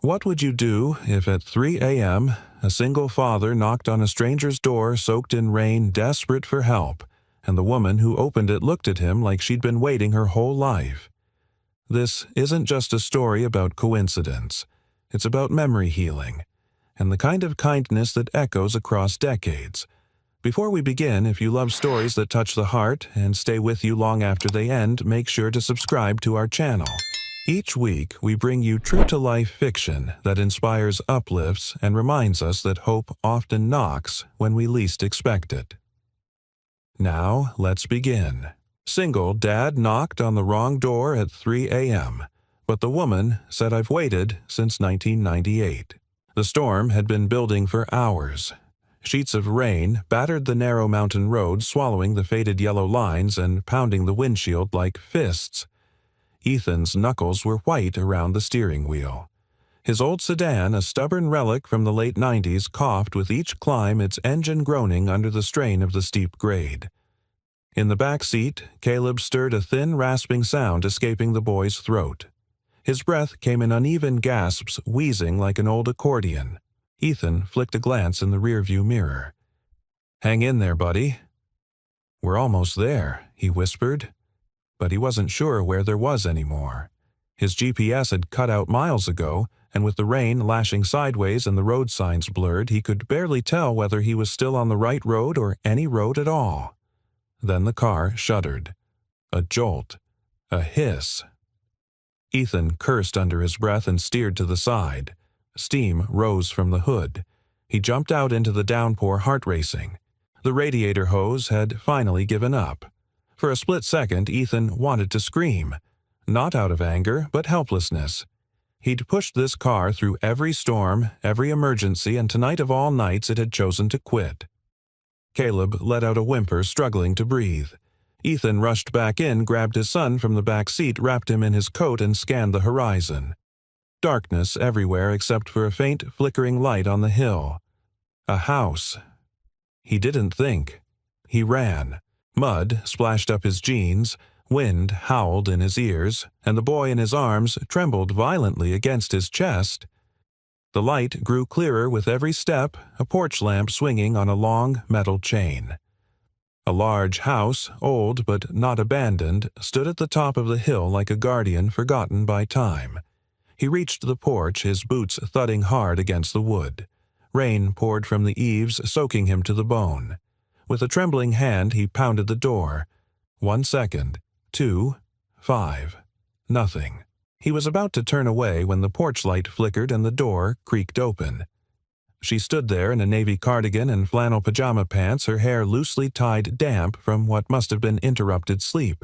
What would you do if at 3 a.m. a single father knocked on a stranger's door soaked in rain, desperate for help, and the woman who opened it looked at him like she'd been waiting her whole life? This isn't just a story about coincidence. It's about memory healing, and the kind of kindness that echoes across decades. Before we begin, if you love stories that touch the heart and stay with you long after they end, make sure to subscribe to our channel. Each week, we bring you true-to-life fiction that inspires, uplifts, and reminds us that hope often knocks when we least expect it. Now, let's begin. Single dad knocked on the wrong door at 3 a.m., but the woman said, "I've waited since 1998. The storm had been building for hours. Sheets of rain battered the narrow mountain road, swallowing the faded yellow lines and pounding the windshield like fists. Ethan's knuckles were white around the steering wheel. His old sedan, a stubborn relic from the late 90s, coughed with each climb, its engine groaning under the strain of the steep grade. In the back seat, Caleb stirred a thin, rasping sound escaping the boy's throat. His breath came in uneven gasps, wheezing like an old accordion. Ethan flicked a glance in the rearview mirror. "Hang in there, buddy." "We're almost there," he whispered. But he wasn't sure where there was any more. His GPS had cut out miles ago, and with the rain lashing sideways and the road signs blurred, he could barely tell whether he was still on the right road or any road at all. Then the car shuddered. A jolt. A hiss. Ethan cursed under his breath and steered to the side. Steam rose from the hood. He jumped out into the downpour, heart racing. The radiator hose had finally given up. For a split second, Ethan wanted to scream. Not out of anger, but helplessness. He'd pushed this car through every storm, every emergency, and tonight of all nights it had chosen to quit. Caleb let out a whimper, struggling to breathe. Ethan rushed back in, grabbed his son from the back seat, wrapped him in his coat, and scanned the horizon. Darkness everywhere except for a faint, flickering light on the hill. A house. He didn't think. He ran. Mud splashed up his jeans, wind howled in his ears, and the boy in his arms trembled violently against his chest. The light grew clearer with every step, a porch lamp swinging on a long metal chain. A large house, old but not abandoned, stood at the top of the hill like a guardian forgotten by time. He reached the porch, his boots thudding hard against the wood. Rain poured from the eaves, soaking him to the bone. With a trembling hand, he pounded the door. 1 second. 2. 5. Nothing. He was about to turn away when the porch light flickered and the door creaked open. She stood there in a navy cardigan and flannel pajama pants, her hair loosely tied damp from what must have been interrupted sleep.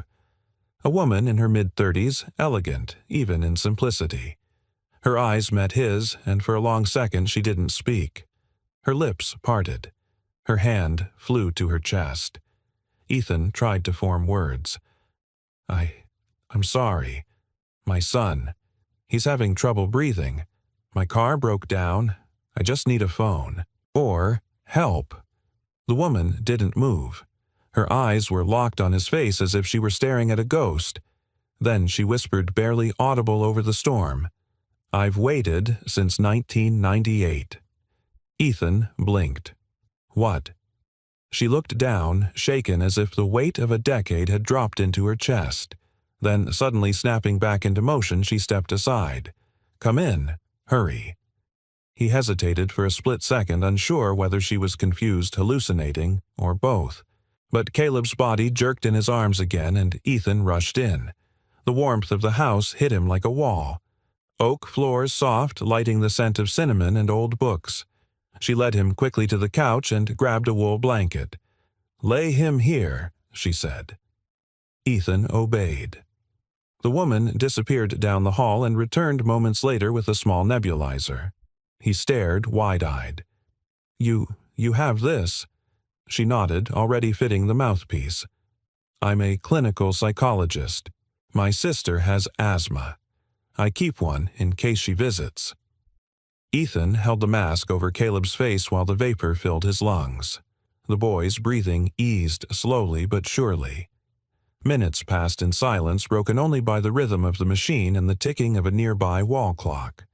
A woman in her mid-30s, elegant, even in simplicity. Her eyes met his, and for a long second she didn't speak. Her lips parted. Her hand flew to her chest. Ethan tried to form words. I'm sorry. My son. He's having trouble breathing. My car broke down. I just need a phone. Or help." The woman didn't move. Her eyes were locked on his face as if she were staring at a ghost. Then she whispered, barely audible over the storm, "I've waited since 1998. Ethan blinked. "What?" She looked down, shaken as if the weight of a decade had dropped into her chest. Then, suddenly snapping back into motion, she stepped aside. "Come in. Hurry." He hesitated for a split second, unsure whether she was confused, hallucinating, or both. But Caleb's body jerked in his arms again, and Ethan rushed in. The warmth of the house hit him like a wall. Oak floors soft, lighting the scent of cinnamon and old books. She led him quickly to the couch and grabbed a wool blanket. "Lay him here," she said. Ethan obeyed. The woman disappeared down the hall and returned moments later with a small nebulizer. He stared, wide-eyed. You have this?" She nodded, already fitting the mouthpiece. "I'm a clinical psychologist. My sister has asthma. I keep one in case she visits." Ethan held the mask over Caleb's face while the vapor filled his lungs. The boy's breathing eased slowly but surely. Minutes passed in silence, broken only by the rhythm of the machine and the ticking of a nearby wall clock.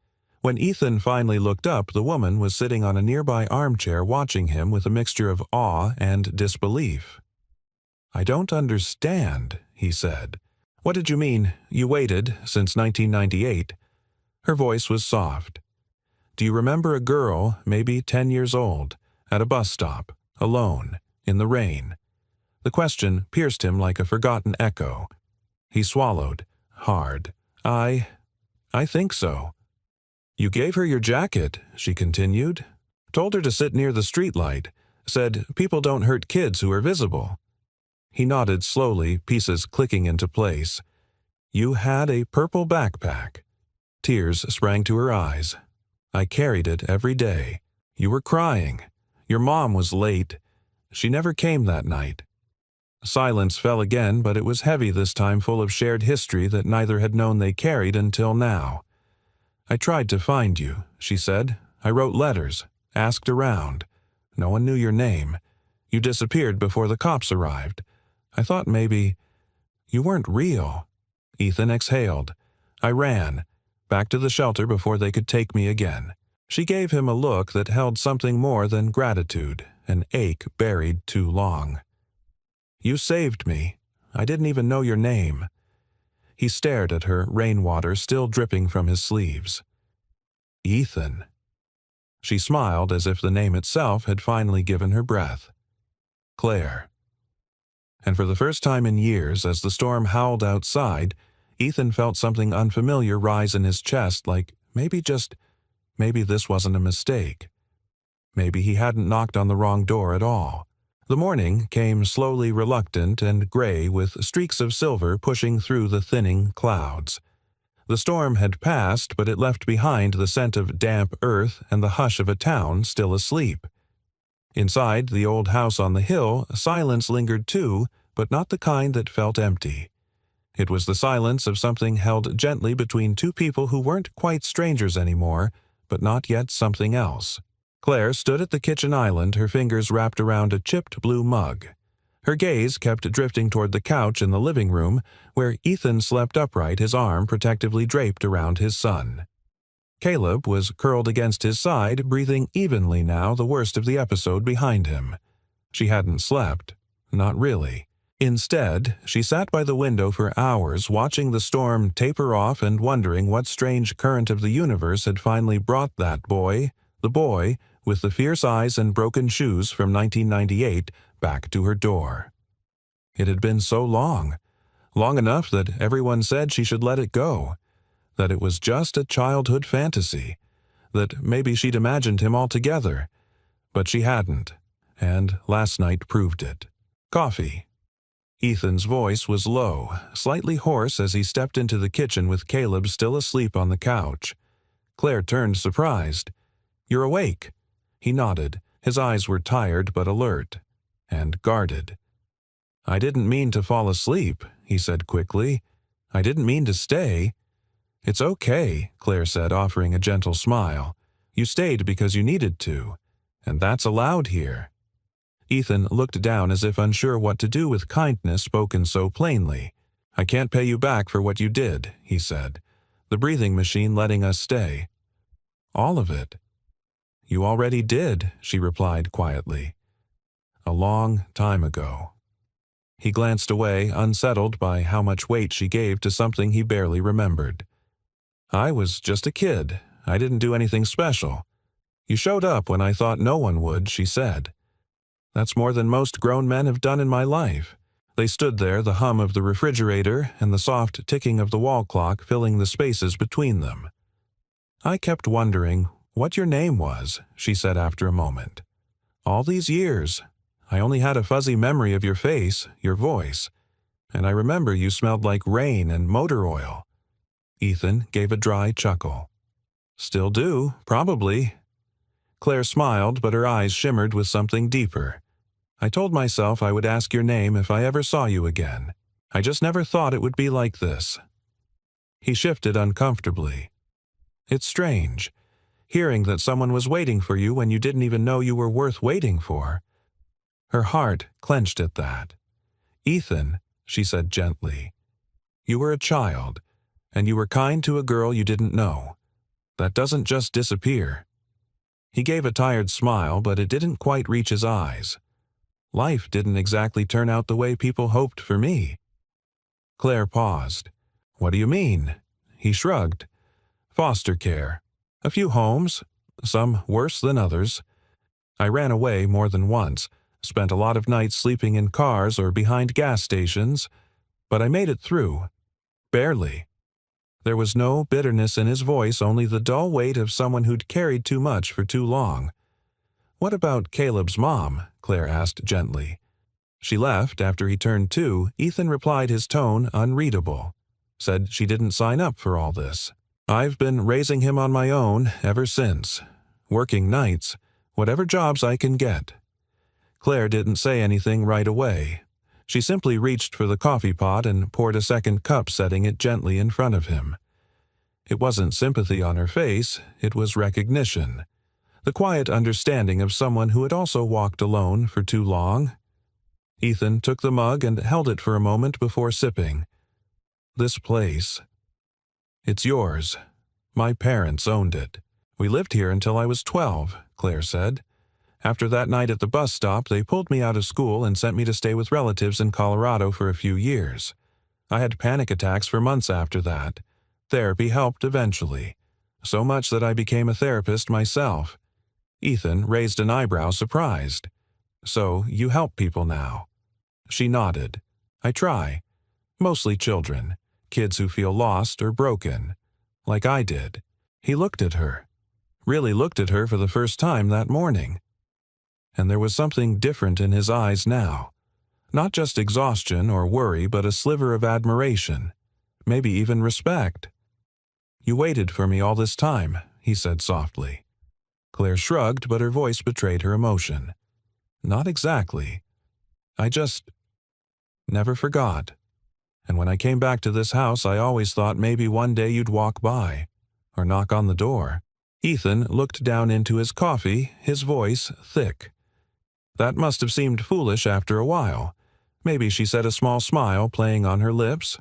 When Ethan finally looked up, the woman was sitting on a nearby armchair watching him with a mixture of awe and disbelief. "I don't understand," he said. "What did you mean, you waited since 1998? Her voice was soft. "Do you remember a girl, maybe 10 years old, at a bus stop, alone, in the rain?" The question pierced him like a forgotten echo. He swallowed, hard. I think so." "You gave her your jacket," she continued. "Told her to sit near the streetlight. Said people don't hurt kids who are visible." He nodded slowly, pieces clicking into place. "You had a purple backpack." Tears sprang to her eyes. "I carried it every day. You were crying. Your mom was late. She never came that night." Silence fell again, but it was heavy this time, full of shared history that neither had known they carried until now. "I tried to find you," she said. "I wrote letters, asked around. No one knew your name. You disappeared before the cops arrived. I thought maybe you weren't real." Ethan exhaled. "I ran, back to the shelter before they could take me again." She gave him a look that held something more than gratitude, an ache buried too long. "You saved me. I didn't even know your name." He stared at her, rainwater still dripping from his sleeves. "Ethan." She smiled as if the name itself had finally given her breath. "Claire." And for the first time in years, as the storm howled outside, Ethan felt something unfamiliar rise in his chest, like maybe this wasn't a mistake. Maybe he hadn't knocked on the wrong door at all. The morning came slowly reluctant and gray, with streaks of silver pushing through the thinning clouds. The storm had passed, but it left behind the scent of damp earth and the hush of a town still asleep. Inside the old house on the hill, silence lingered too, but not the kind that felt empty. It was the silence of something held gently between two people who weren't quite strangers anymore, but not yet something else. Claire stood at the kitchen island, her fingers wrapped around a chipped blue mug. Her gaze kept drifting toward the couch in the living room, where Ethan slept upright, his arm protectively draped around his son. Caleb was curled against his side, breathing evenly now, the worst of the episode behind him. She hadn't slept. Not really. Instead, she sat by the window for hours, watching the storm taper off and wondering what strange current of the universe had finally brought that boy, the boy with the fierce eyes and broken shoes from 1998, back to her door. It had been so long enough that everyone said she should let it go, that it was just a childhood fantasy, that maybe she'd imagined him altogether, but she hadn't, and last night proved it. "Coffee." Ethan's voice was low, slightly hoarse as he stepped into the kitchen with Caleb still asleep on the couch. Claire turned surprised. "You're awake." He nodded. His eyes were tired but alert, and guarded. "I didn't mean to fall asleep," he said quickly. "I didn't mean to stay." "It's okay," Claire said, offering a gentle smile. "You stayed because you needed to, and that's allowed here." Ethan looked down as if unsure what to do with kindness spoken so plainly. "I can't pay you back for what you did," he said. "The breathing machine letting us stay." "All of it." "You already did," she replied quietly. "A long time ago." He glanced away, unsettled by how much weight she gave to something he barely remembered. "I was just a kid. I didn't do anything special. You showed up when I thought no one would," she said. "That's more than most grown men have done in my life." They stood there, the hum of the refrigerator and the soft ticking of the wall clock filling the spaces between them. "I kept wondering what your name was," she said after a moment. "All these years, I only had a fuzzy memory of your face, your voice, and I remember you smelled like rain and motor oil." Ethan gave a dry chuckle. "Still do, probably." Claire smiled, but her eyes shimmered with something deeper. "I told myself I would ask your name if I ever saw you again. I just never thought it would be like this." He shifted uncomfortably. "It's strange, hearing that someone was waiting for you when you didn't even know you were worth waiting for." Her heart clenched at that. "Ethan," she said gently, "you were a child, and you were kind to a girl you didn't know. That doesn't just disappear." He gave a tired smile, but it didn't quite reach his eyes. Life didn't exactly turn out the way people hoped for me. Claire paused. "What do you mean?" He shrugged. "Foster care. A few homes, some worse than others. I ran away more than once, spent a lot of nights sleeping in cars or behind gas stations, but I made it through. Barely." There was no bitterness in his voice, only the dull weight of someone who'd carried too much for too long. "What about Caleb's mom?" Claire asked gently. "She left after he turned 2. Ethan replied, his tone unreadable. Said she didn't sign up for all this. I've been raising him on my own ever since. Working nights, whatever jobs I can get." Claire didn't say anything right away. She simply reached for the coffee pot and poured a second cup, setting it gently in front of him. It wasn't sympathy on her face, it was recognition. The quiet understanding of someone who had also walked alone for too long. Ethan took the mug and held it for a moment before sipping. "This place. It's yours. My parents owned it. We lived here until I was 12, Claire said. After that night at the bus stop, they pulled me out of school and sent me to stay with relatives in Colorado for a few years. I had panic attacks for months after that. Therapy helped eventually. So much that I became a therapist myself." Ethan raised an eyebrow, surprised. "So you help people now?" She nodded. "I try. Mostly children. Kids who feel lost or broken. Like I did." He looked at her. Really looked at her for the first time that morning. And there was something different in his eyes now. Not just exhaustion or worry, but a sliver of admiration. Maybe even respect. "You waited for me all this time," he said softly. Claire shrugged, but her voice betrayed her emotion. "Not exactly. I just never forgot. And when I came back to this house, I always thought maybe one day you'd walk by, or knock on the door." Ethan looked down into his coffee, his voice thick. That must have seemed foolish after a while. Maybe she said a small smile playing on her lips.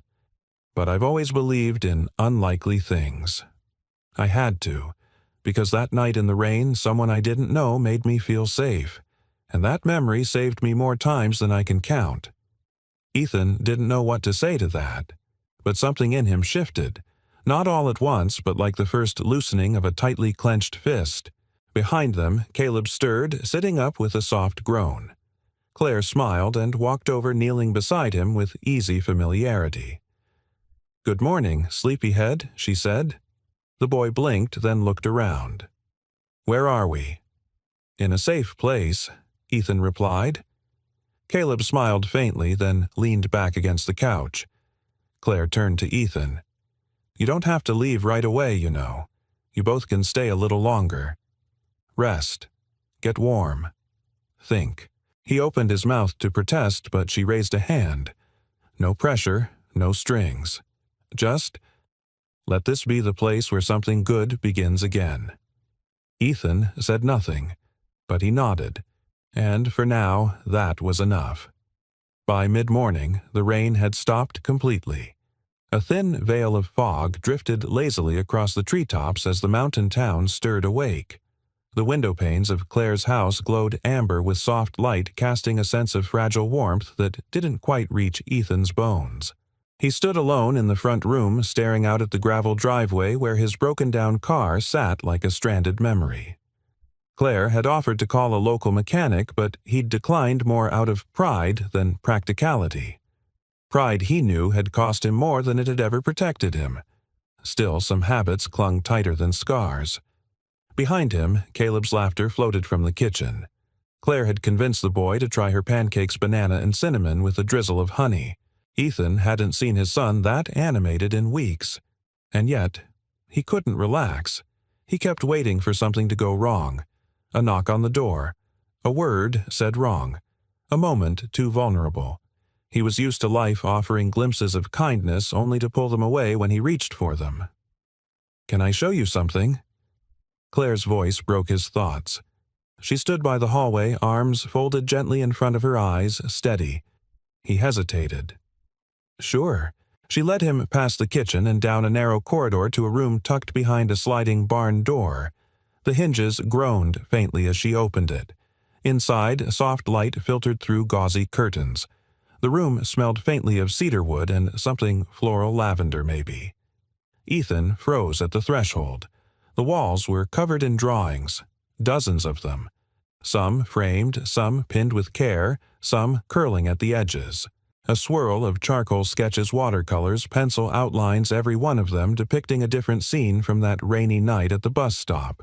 "But I've always believed in unlikely things. I had to, because that night in the rain, someone I didn't know made me feel safe, and that memory saved me more times than I can count." Ethan didn't know what to say to that, but something in him shifted, not all at once, but like the first loosening of a tightly clenched fist. Behind them, Caleb stirred, sitting up with a soft groan. Claire smiled and walked over, kneeling beside him with easy familiarity. "Good morning, sleepyhead," she said. The boy blinked, then looked around. "Where are we?" "In a safe place," Ethan replied. Caleb smiled faintly, then leaned back against the couch. Claire turned to Ethan. "You don't have to leave right away, you know. You both can stay a little longer. Rest. Get warm. Think." He opened his mouth to protest, but she raised a hand. "No pressure, no strings. Just let this be the place where something good begins again." Ethan said nothing, but he nodded, and for now that was enough. By mid-morning, the rain had stopped completely. A thin veil of fog drifted lazily across the treetops as the mountain town stirred awake. The window panes of Claire's house glowed amber with soft light, casting a sense of fragile warmth that didn't quite reach Ethan's bones. He stood alone in the front room, staring out at the gravel driveway where his broken-down car sat like a stranded memory. Claire had offered to call a local mechanic, but he'd declined more out of pride than practicality. Pride, he knew, had cost him more than it had ever protected him. Still, some habits clung tighter than scars. Behind him, Caleb's laughter floated from the kitchen. Claire had convinced the boy to try her pancakes banana and cinnamon with a drizzle of honey. Ethan hadn't seen his son that animated in weeks. And yet, he couldn't relax. He kept waiting for something to go wrong. A knock on the door. A word said wrong. A moment too vulnerable. He was used to life offering glimpses of kindness only to pull them away when he reached for them. "Can I show you something?" Claire's voice broke his thoughts. She stood by the hallway, arms folded gently in front of her eyes, steady. He hesitated. "Sure." She led him past the kitchen and down a narrow corridor to a room tucked behind a sliding barn door. The hinges groaned faintly as she opened it. Inside, soft light filtered through gauzy curtains. The room smelled faintly of cedarwood and something floral lavender, maybe. Ethan froze at the threshold. The walls were covered in drawings, dozens of them. Some framed, some pinned with care, some curling at the edges. A swirl of charcoal sketches, watercolors, pencil outlines, every one of them depicting a different scene from that rainy night at the bus stop.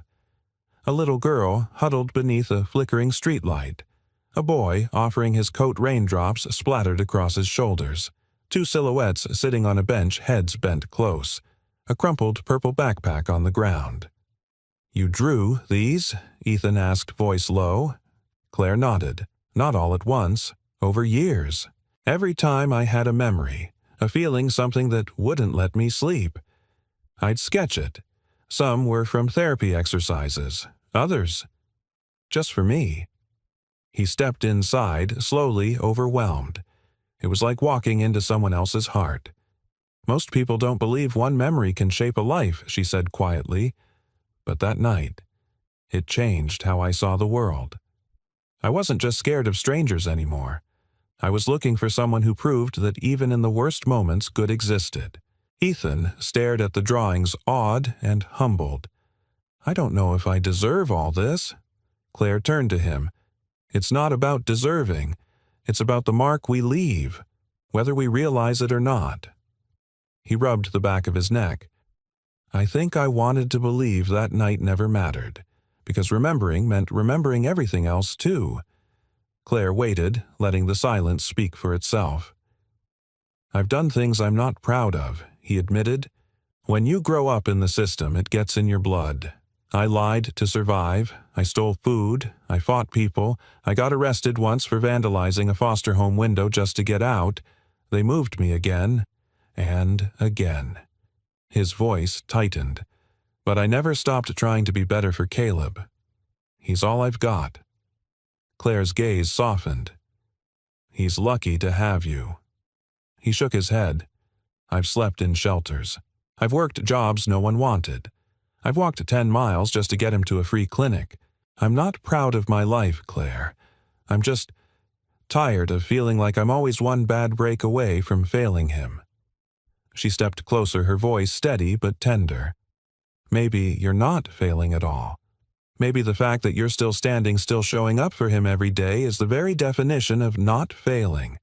A little girl huddled beneath a flickering streetlight. A boy offering his coat, raindrops splattered across his shoulders. Two silhouettes sitting on a bench, heads bent close. A crumpled purple backpack on the ground. "You drew these?" Ethan asked, voice low. Claire nodded. "Not all at once. Over years. Every time I had a memory, a feeling, something that wouldn't let me sleep. I'd sketch it. Some were from therapy exercises. Others just for me." He stepped inside, slowly, overwhelmed. It was like walking into someone else's heart. "Most people don't believe one memory can shape a life," she said quietly. "But that night, it changed how I saw the world. I wasn't just scared of strangers anymore. I was looking for someone who proved that even in the worst moments good existed." Ethan stared at the drawings, awed and humbled. "I don't know if I deserve all this." Claire turned to him. "It's not about deserving. It's about the mark we leave, whether we realize it or not." He rubbed the back of his neck. "I think I wanted to believe that night never mattered, because remembering meant remembering everything else too." Claire waited, letting the silence speak for itself. "I've done things I'm not proud of," he admitted. "When you grow up in the system, it gets in your blood. I lied to survive. I stole food. I fought people. I got arrested once for vandalizing a foster home window just to get out. They moved me again and again." His voice tightened. "But I never stopped trying to be better for Caleb. He's all I've got." Claire's gaze softened. "He's lucky to have you." He shook his head. "I've slept in shelters. I've worked jobs no one wanted. I've walked 10 miles just to get him to a free clinic. I'm not proud of my life, Claire. I'm just tired of feeling like I'm always one bad break away from failing him." She stepped closer, her voice steady but tender. "Maybe you're not failing at all. Maybe the fact that you're still standing, still showing up for him every day is the very definition of not failing."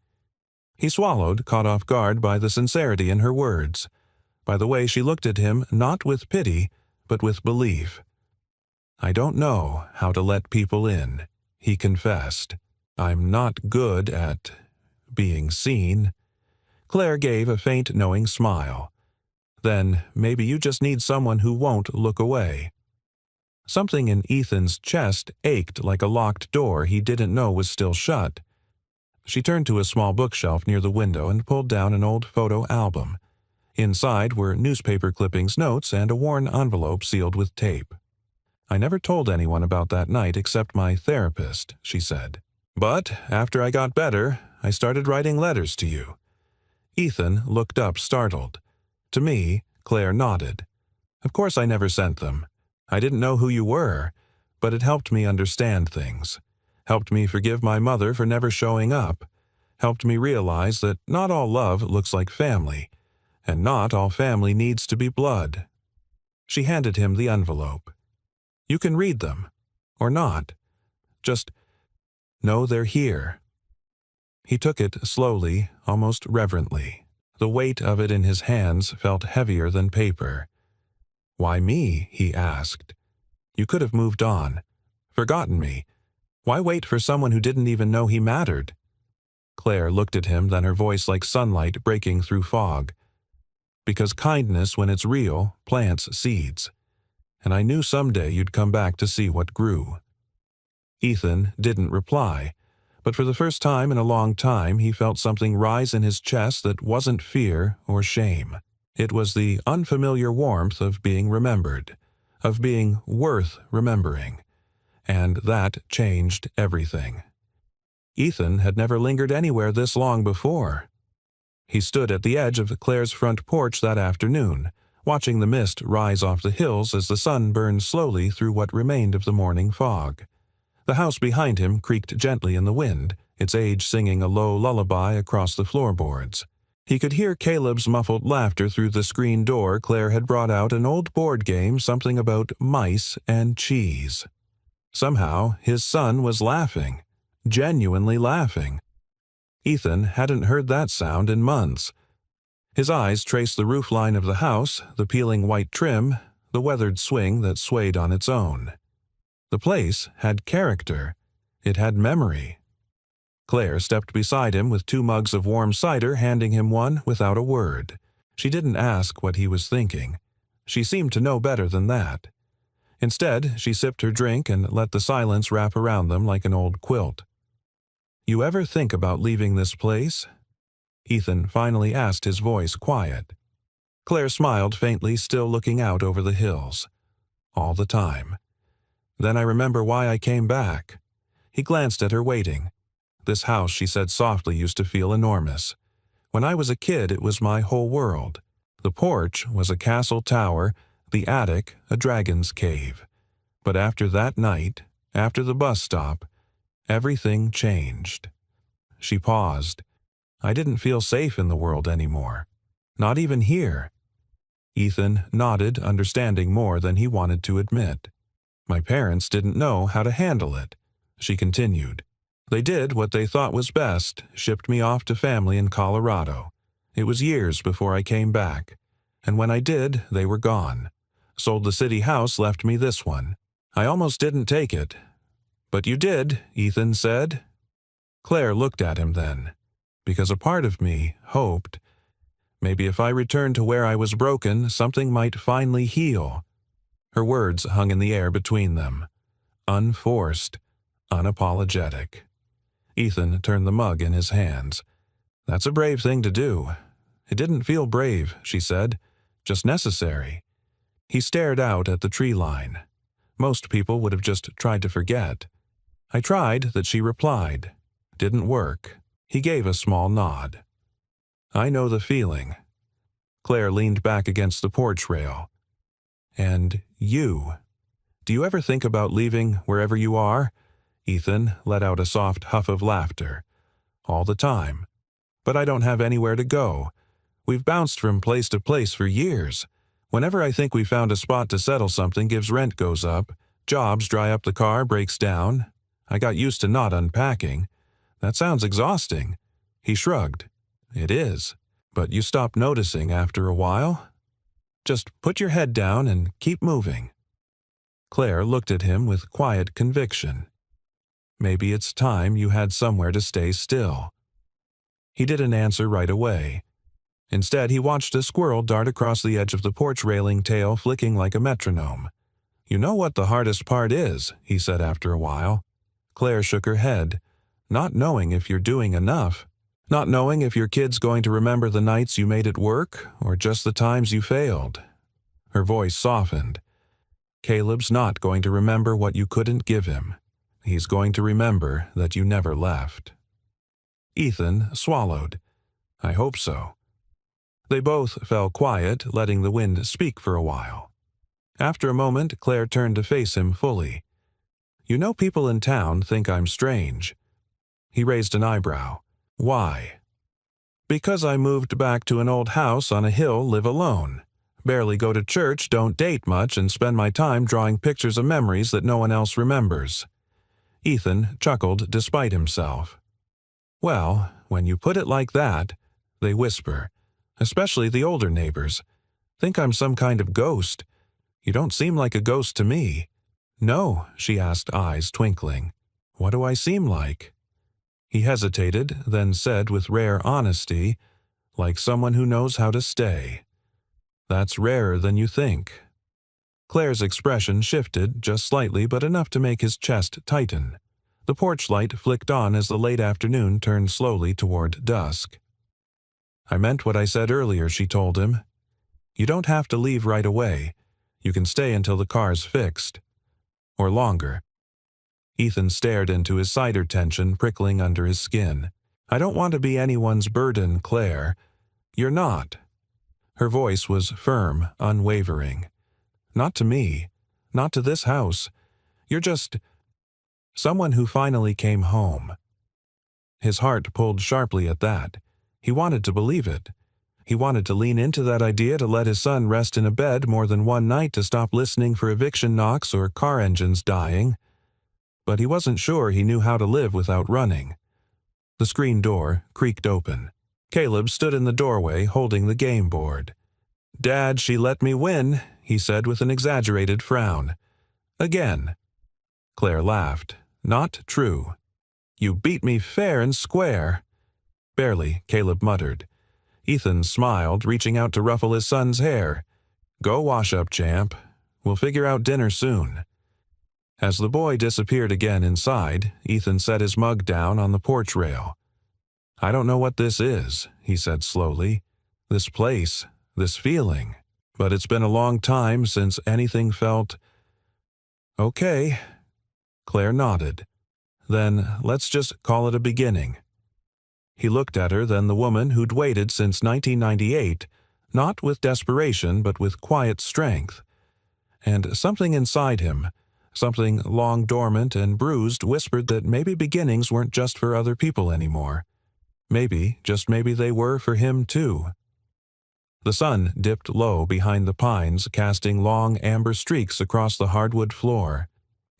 He swallowed, caught off guard by the sincerity in her words, by the way she looked at him, not with pity, but with belief. "I don't know how to let people in," he confessed. "I'm not good at being seen." Claire gave a faint, knowing smile. "Then maybe you just need someone who won't look away." Something in Ethan's chest ached like a locked door he didn't know was still shut. She turned to a small bookshelf near the window and pulled down an old photo album. Inside were newspaper clippings, notes, and a worn envelope sealed with tape. "I never told anyone about that night except my therapist," she said. "But after I got better, I started writing letters to you." Ethan looked up, startled. To me, Claire nodded. "Of course I never sent them. I didn't know who you were, but it helped me understand things. Helped me forgive my mother for never showing up. Helped me realize that not all love looks like family, and not all family needs to be blood." She handed him the envelope. "You can read them, or not. Just know they're here." He took it slowly, almost reverently. The weight of it in his hands felt heavier than paper. "Why me?" he asked. "You could have moved on. Forgotten me. Why wait for someone who didn't even know he mattered?" Claire looked at him, then her voice like sunlight breaking through fog. "Because kindness, when it's real, plants seeds. And I knew someday you'd come back to see what grew." Ethan didn't reply, but for the first time in a long time he felt something rise in his chest that wasn't fear or shame. It was the unfamiliar warmth of being remembered, of being worth remembering. And that changed everything. Ethan had never lingered anywhere this long before. He stood at the edge of Claire's front porch that afternoon, watching the mist rise off the hills as the sun burned slowly through what remained of the morning fog. The house behind him creaked gently in the wind, its age singing a low lullaby across the floorboards. He could hear Caleb's muffled laughter through the screen door. Claire had brought out an old board game, something about mice and cheese. Somehow, his son was laughing, genuinely laughing. Ethan hadn't heard that sound in months. His eyes traced the roofline of the house, the peeling white trim, the weathered swing that swayed on its own. The place had character. It had memory. Claire stepped beside him with 2 mugs of warm cider, handing him one without a word. She didn't ask what he was thinking. She seemed to know better than that. Instead, she sipped her drink and let the silence wrap around them like an old quilt. "You ever think about leaving this place?" Ethan finally asked, his voice quiet. Claire smiled faintly, still looking out over the hills. "All the time. Then I remember why I came back." He glanced at her, waiting. "This house," she said softly, "used to feel enormous. When I was a kid, it was my whole world. The porch was a castle tower, the attic a dragon's cave. But after that night, after the bus stop, everything changed." She paused. "I didn't feel safe in the world anymore. Not even here." Ethan nodded, understanding more than he wanted to admit. "My parents didn't know how to handle it," she continued. "They did what they thought was best, shipped me off to family in Colorado. It was years before I came back. And when I did, they were gone. Sold the city house, left me this one. I almost didn't take it." "But you did," Ethan said. Claire looked at him then. "Because a part of me hoped. Maybe if I returned to where I was broken, something might finally heal." Her words hung in the air between them. Unforced, unapologetic. Ethan turned the mug in his hands. "That's a brave thing to do." "It didn't feel brave," she said. "Just necessary." He stared out at the tree line. Most people would have just tried to forget. "I tried," that she replied. "Didn't work." He gave a small nod. "I know the feeling." Claire leaned back against the porch rail. "And you? Do you ever think about leaving wherever you are?" Ethan let out a soft huff of laughter. "All the time. But I don't have anywhere to go. We've bounced from place to place for years. Whenever I think we found a spot to settle, something gives, rent goes up, jobs dry up, the car breaks down. I got used to not unpacking. That sounds exhausting." He shrugged. "It is. But you stop noticing after a while. Just put your head down and keep moving." Claire looked at him with quiet conviction. "Maybe it's time you had somewhere to stay still." He didn't answer right away. Instead, he watched a squirrel dart across the edge of the porch railing, tail flicking like a metronome. "You know what the hardest part is," he said after a while. Claire shook her head. "Not knowing if you're doing enough. Not knowing if your kid's going to remember the nights you made it work, or just the times you failed." Her voice softened. "Caleb's not going to remember what you couldn't give him. He's going to remember that you never left." Ethan swallowed. "I hope so." They both fell quiet, letting the wind speak for a while. After a moment, Claire turned to face him fully. "You know, people in town think I'm strange." He raised an eyebrow. "Why?" "Because I moved back to an old house on a hill, live alone. Barely go to church, don't date much, and spend my time drawing pictures of memories that no one else remembers." Ethan chuckled despite himself. "Well, when you put it like that," they whisper, "especially the older neighbors, think I'm some kind of ghost. You don't seem like a ghost to me." "No," she asked, eyes twinkling. "What do I seem like?" He hesitated, then said with rare honesty, "Like someone who knows how to stay." "That's rarer than you think." Claire's expression shifted, just slightly, but enough to make his chest tighten. The porch light flicked on as the late afternoon turned slowly toward dusk. "I meant what I said earlier," she told him. "You don't have to leave right away. You can stay until the car's fixed. Or longer." Ethan stared into his cider tension prickling under his skin. "I don't want to be anyone's burden, Claire. You're not." Her voice was firm, unwavering. "Not to me. Not to this house. You're just someone who finally came home." His heart pulled sharply at that. He wanted to believe it. He wanted to lean into that idea to let his son rest in a bed more than one night to stop listening for eviction knocks or car engines dying. But he wasn't sure he knew how to live without running. The screen door creaked open. Caleb stood in the doorway holding the game board. "Dad, she let me win," he said with an exaggerated frown. "Again." Claire laughed. "Not true." "You beat me fair and square." "Barely," Caleb muttered. Ethan smiled, reaching out to ruffle his son's hair. "Go wash up, champ. We'll figure out dinner soon." As the boy disappeared again inside, Ethan set his mug down on the porch rail. "I don't know what this is," he said slowly. "This place, this feeling. But it's been a long time since anything felt—" "Okay." Claire nodded. "Then let's just call it a beginning." He looked at her, then the woman who'd waited since 1998, not with desperation but with quiet strength. And something inside him, something long dormant and bruised, whispered that maybe beginnings weren't just for other people anymore. Maybe, just maybe they were for him too. The sun dipped low behind the pines, casting long amber streaks across the hardwood floor.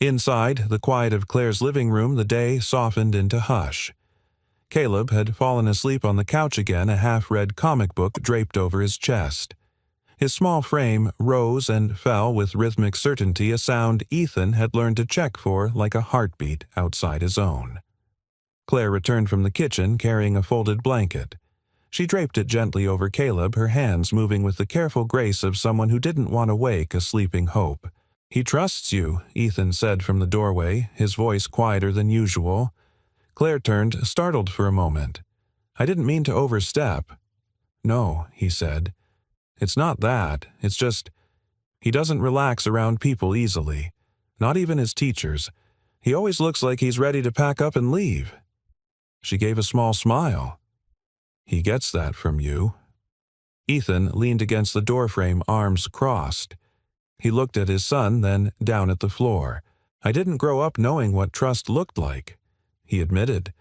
Inside the quiet of Claire's living room, the day softened into hush. Caleb had fallen asleep on the couch again, a half-read comic book draped over his chest. His small frame rose and fell with rhythmic certainty, a sound Ethan had learned to check for like a heartbeat outside his own. Claire returned from the kitchen carrying a folded blanket. She draped it gently over Caleb, her hands moving with the careful grace of someone who didn't want to wake a sleeping hope. "He trusts you," Ethan said from the doorway, his voice quieter than usual. Claire turned, startled for a moment. "I didn't mean to overstep." "No," he said. "It's not that. It's just, he doesn't relax around people easily. Not even his teachers. He always looks like he's ready to pack up and leave." She gave a small smile. "He gets that from you." Ethan leaned against the doorframe, arms crossed. He looked at his son, then down at the floor. "I didn't grow up knowing what trust looked like," he admitted.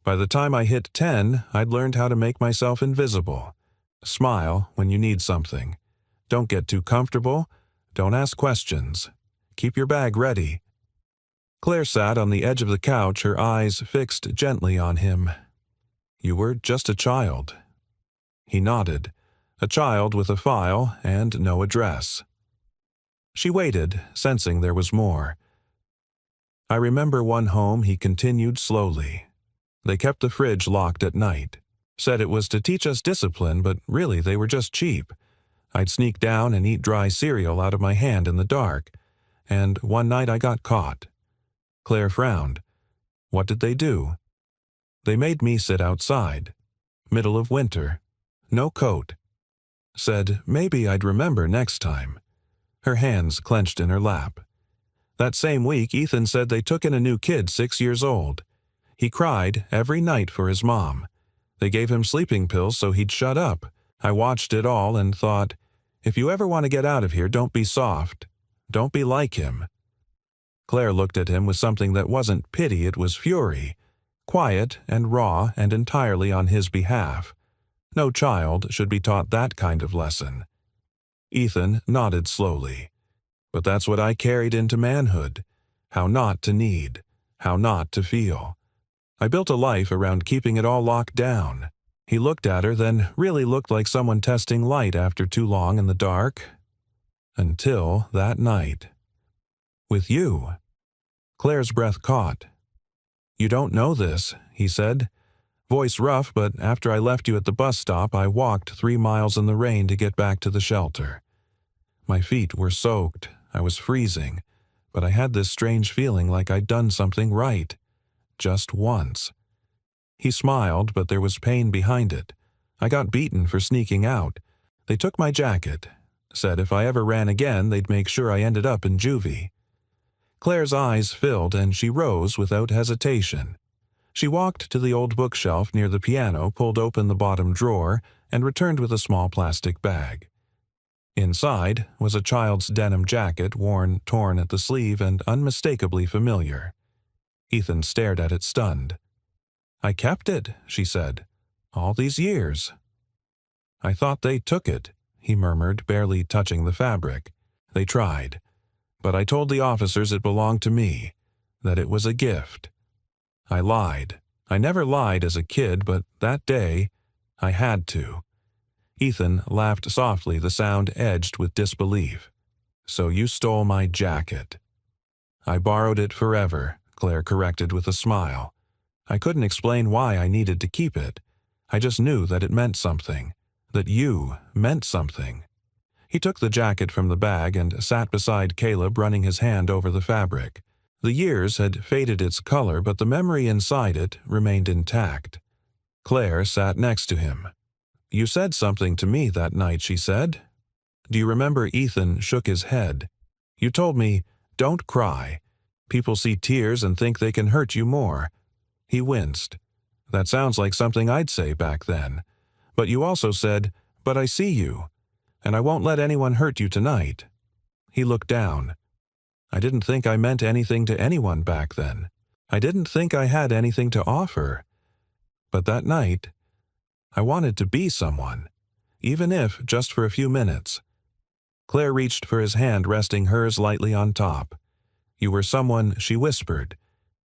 "By the time I hit 10, I'd learned how to make myself invisible. Smile when you need something. Don't get too comfortable. Don't ask questions. Keep your bag ready." Claire sat on the edge of the couch, her eyes fixed gently on him. "You were just a child." He nodded. A child with a file and no address. She waited, sensing there was more. "I remember one home," he continued slowly. "They kept the fridge locked at night. Said it was to teach us discipline, but really they were just cheap. I'd sneak down and eat dry cereal out of my hand in the dark. And one night I got caught." Claire frowned. "What did they do?" "They made me sit outside. Middle of winter. No coat. Said maybe I'd remember next time." Her hands clenched in her lap. That same week, Ethan said they took in a new kid 6 years old. He cried every night for his mom. They gave him sleeping pills so he'd shut up. I watched it all and thought, if you ever want to get out of here, don't be soft. Don't be like him. Claire looked at him with something that wasn't pity, it was fury. Quiet and raw and entirely on his behalf. No child should be taught that kind of lesson. Ethan nodded slowly. But that's what I carried into manhood. How not to need. How not to feel. I built a life around keeping it all locked down. He looked at her, then really looked like someone testing light after too long in the dark. Until that night. With you. Claire's breath caught. "You don't know this," he said. Voice rough, but after I left you at the bus stop, I walked 3 miles in the rain to get back to the shelter. My feet were soaked. I was freezing. But I had this strange feeling like I'd done something right. Just once. He smiled, but there was pain behind it. I got beaten for sneaking out. They took my jacket. Said if I ever ran again, they'd make sure I ended up in juvie. Claire's eyes filled, and she rose without hesitation. She walked to the old bookshelf near the piano, pulled open the bottom drawer, and returned with a small plastic bag. Inside was a child's denim jacket, worn, torn at the sleeve, and unmistakably familiar. Ethan stared at it stunned. "I kept it," she said. "All these years." "I thought they took it," he murmured, barely touching the fabric. "They tried. But I told the officers it belonged to me, that it was a gift. I lied. I never lied as a kid, but that day, I had to." Ethan laughed softly, the sound edged with disbelief. "So you stole my jacket." "I borrowed it forever," Claire corrected with a smile. "I couldn't explain why I needed to keep it. I just knew that it meant something, that you meant something." He took the jacket from the bag and sat beside Caleb, running his hand over the fabric. The years had faded its color, but the memory inside it remained intact. Claire sat next to him. "You said something to me that night," she said. "Do you remember?" Ethan shook his head. "You told me, 'Don't cry. People see tears and think they can hurt you more.'" He winced. "That sounds like something I'd say back then. But you also said, 'But I see you, and I won't let anyone hurt you tonight.'" He looked down. "I didn't think I meant anything to anyone back then. I didn't think I had anything to offer. But that night, I wanted to be someone, even if just for a few minutes." Claire reached for his hand, resting hers lightly on top. "You were someone," she whispered.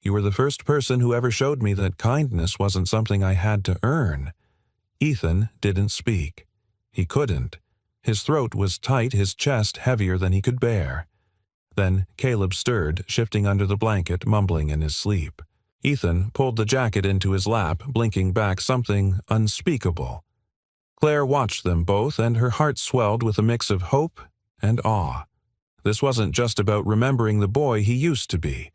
"You were the first person who ever showed me that kindness wasn't something I had to earn." Ethan didn't speak. He couldn't. His throat was tight, his chest heavier than he could bear. Then Caleb stirred, shifting under the blanket, mumbling in his sleep. Ethan pulled the jacket into his lap, blinking back something unspeakable. Claire watched them both, and her heart swelled with a mix of hope and awe. This wasn't just about remembering the boy he used to be.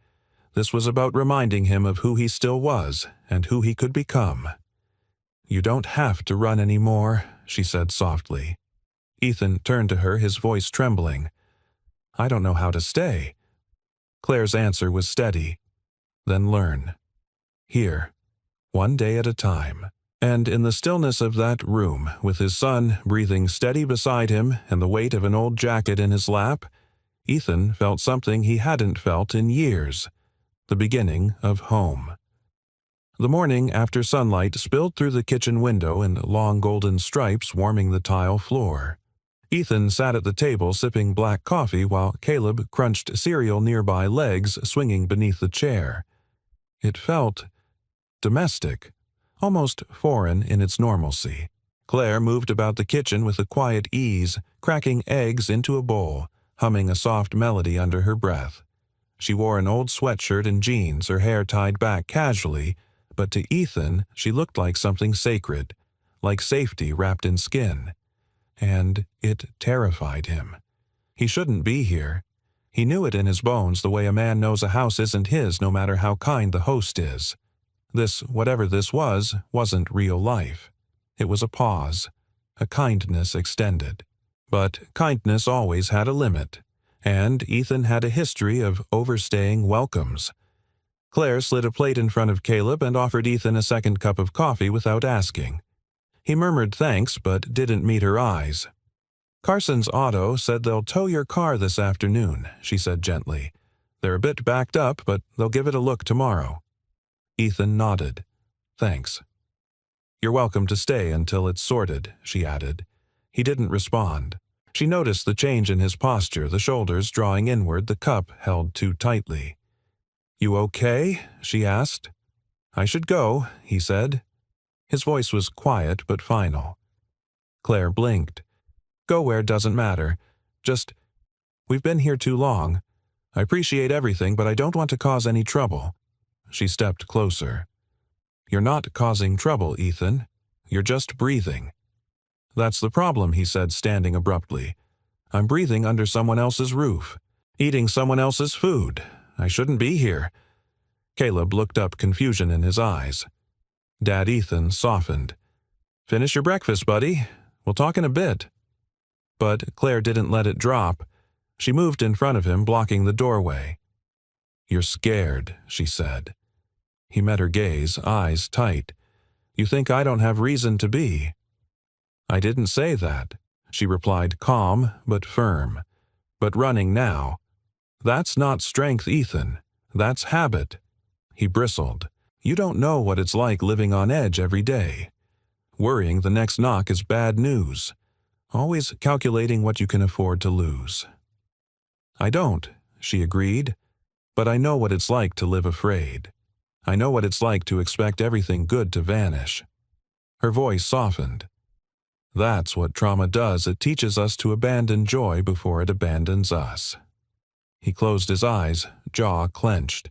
This was about reminding him of who he still was and who he could become. "You don't have to run anymore," she said softly. Ethan turned to her, his voice trembling. "I don't know how to stay." Claire's answer was steady. "Then learn. Here, one day at a time." And in the stillness of that room, with his son breathing steady beside him and the weight of an old jacket in his lap, Ethan felt something he hadn't felt in years. The beginning of home. The morning after sunlight spilled through the kitchen window in long golden stripes, warming the tile floor. Ethan sat at the table sipping black coffee while Caleb crunched cereal nearby, legs swinging beneath the chair. It felt domestic, almost foreign in its normalcy. Claire moved about the kitchen with a quiet ease, cracking eggs into a bowl, humming a soft melody under her breath. She wore an old sweatshirt and jeans, her hair tied back casually, but to Ethan she looked like something sacred, like safety wrapped in skin. And it terrified him. He shouldn't be here. He knew it in his bones, the way a man knows a house isn't his no matter how kind the host is. This, whatever this was, wasn't real life. It was a pause, a kindness extended. But kindness always had a limit, and Ethan had a history of overstaying welcomes. Claire slid a plate in front of Caleb and offered Ethan a second cup of coffee without asking. He murmured thanks, but didn't meet her eyes. "Carson's Auto said they'll tow your car this afternoon," she said gently. "They're a bit backed up, but they'll give it a look tomorrow." Ethan nodded. "Thanks." "You're welcome to stay until it's sorted," she added. He didn't respond. She noticed the change in his posture, the shoulders drawing inward, the cup held too tightly. "You okay?" she asked. "I should go," he said. His voice was quiet but final. Claire blinked. "Go where doesn't matter. Just, we've been here too long. I appreciate everything, but I don't want to cause any trouble." She stepped closer. "You're not causing trouble, Ethan. You're just breathing." "That's the problem," he said, standing abruptly. "I'm breathing under someone else's roof, eating someone else's food. I shouldn't be here." Caleb looked up, confusion in his eyes. Dad Ethan softened. "Finish your breakfast, buddy. We'll talk in a bit." But Claire didn't let it drop. She moved in front of him, blocking the doorway. "You're scared," she said. He met her gaze, eyes tight. "You think I don't have reason to be?" I didn't say that, she replied, calm but firm. But running now. That's not strength, Ethan. That's habit. He bristled. You don't know what it's like living on edge every day. Worrying the next knock is bad news. Always calculating what you can afford to lose. I don't, she agreed. But I know what it's like to live afraid. I know what it's like to expect everything good to vanish. Her voice softened. That's what trauma does. It teaches us to abandon joy before it abandons us. He closed his eyes, jaw clenched.